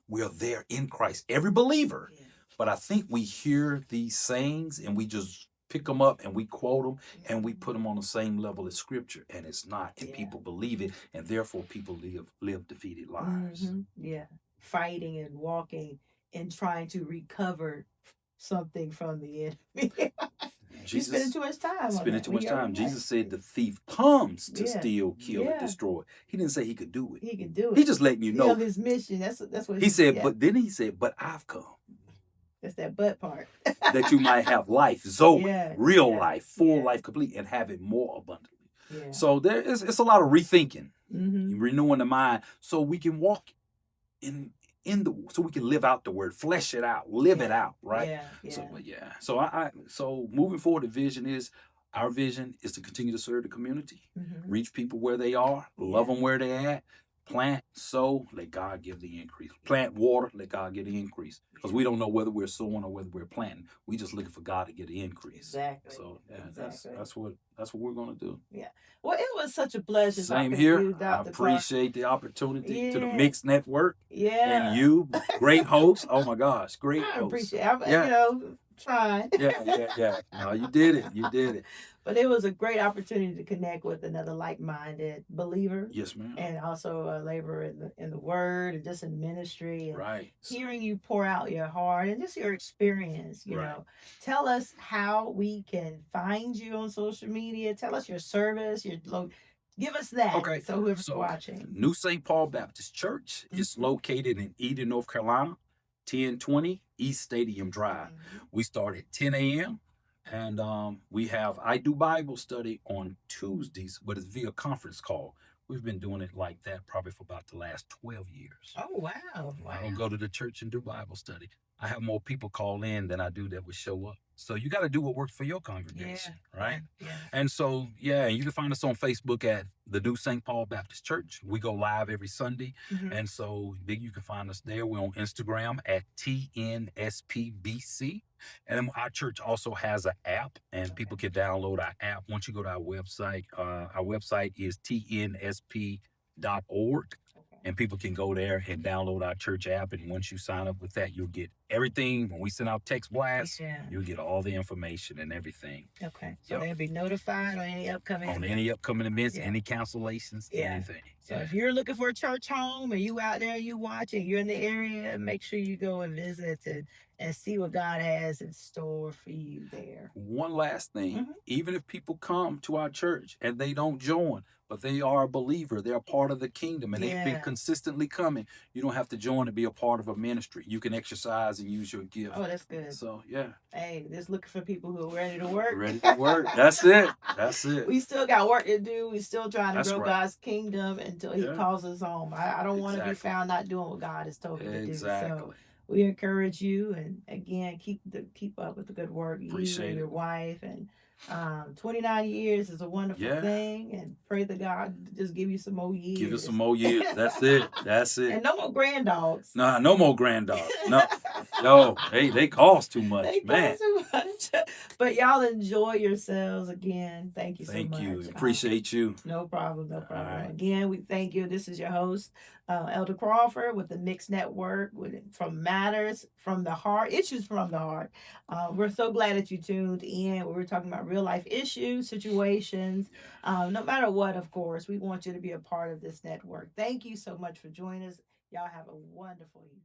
We're there in Christ, every believer. Yeah. But I think we hear these sayings and we just pick them up and we quote them and we put them on the same level as scripture, and it's not. And people believe it, and therefore people live defeated lives. Mm-hmm. Yeah, fighting and walking and trying to recover something from the enemy. Jesus spending too much time. Jesus said the thief comes to steal, kill, and destroy. He didn't say he could do it. He could do it. He just letting you know his mission. That's what he said. But then he said, "But I've come." That's that but part. That you might have life, Zoe, real life, full life, complete, and have it more abundantly. Yeah. So it's a lot of rethinking, renewing the mind, so we can walk so we can live out the word, flesh it out, live it out, right? Yeah. So moving forward, our vision is to continue to serve the community, reach people where they are, love them where they're at, plant, sow, let God give the increase. Plant, water, let God give the increase. Because we don't know whether we're sowing or whether we're planting. We're just looking for God to get the increase. Exactly. So that's what we're gonna do. Yeah. Well, it was such a pleasure. Same here. I appreciate the opportunity to the MIXX Network. Yeah. And you, great host. Oh my gosh, great host. I appreciate it. trying. Yeah. No, you did it. You did it. But it was a great opportunity to connect with another like-minded believer Yes, ma'am. and also a laborer in the word and just in ministry and Right. hearing you pour out your heart and just your experience, you Right. know. Tell us how we can find you on social media. Tell us your service, give us that. Okay. So whoever's So, watching. New St. Paul Baptist Church is located in Eden, North Carolina, 1020 East Stadium Drive. We start at 10 a.m. And we have I do Bible study on Tuesdays, but it's via conference call. We've been doing it like that probably for about the last 12 years. Oh wow. I don't go to the church and do Bible study. I have more people call in than I do that would show up. So you got to do what works for your congregation, right? Yeah. And so, yeah, you can find us on Facebook at the New St. Paul Baptist Church. We go live every Sunday. And so you can find us there. We're on Instagram at TNSPBC. And our church also has an app, and people can download our app. Once you go to our website is tnsp.org. And people can go there and download our church app. And once you sign up with that, you'll get everything. When we send out text blasts, you'll get all the information and everything. Okay. So they'll be notified on any upcoming events, any cancellations, anything. So if you're looking for a church home and you out there, you watching, you're in the area, make sure you go and visit and see what God has in store for you there. One last thing, even if people come to our church and they don't join, but they are a believer, they're a part of the kingdom, and they've been consistently coming, you don't have to join to be a part of a ministry. You can exercise and use your gift. Oh, that's good. So, yeah. Hey, just looking for people who are ready to work. Ready to work. That's it. That's it. We still got work to do. We still trying to grow God's kingdom until He calls us home. I don't want to be found not doing what God has told me to do. So we encourage you, and again, keep up with the good work. Appreciate you and your it. wife, and 29 years is a wonderful thing, and pray that God just give you some more years. Give us some more years. That's it. That's it. And no more grand dogs. Nah, no more grand dogs. No, they cost too much, man. Cost too much. But y'all enjoy yourselves again. Thank you so much. Thank you. Appreciate you. No problem. No problem. Right. Again, we thank you. This is your host, Elder Crawford, with the MIXX Network, from Matters from the Heart, Issues from the Heart. We're so glad that you tuned in. We're talking about real life issues, situations, no matter what, of course. We want you to be a part of this network. Thank you so much for joining us. Y'all have a wonderful evening.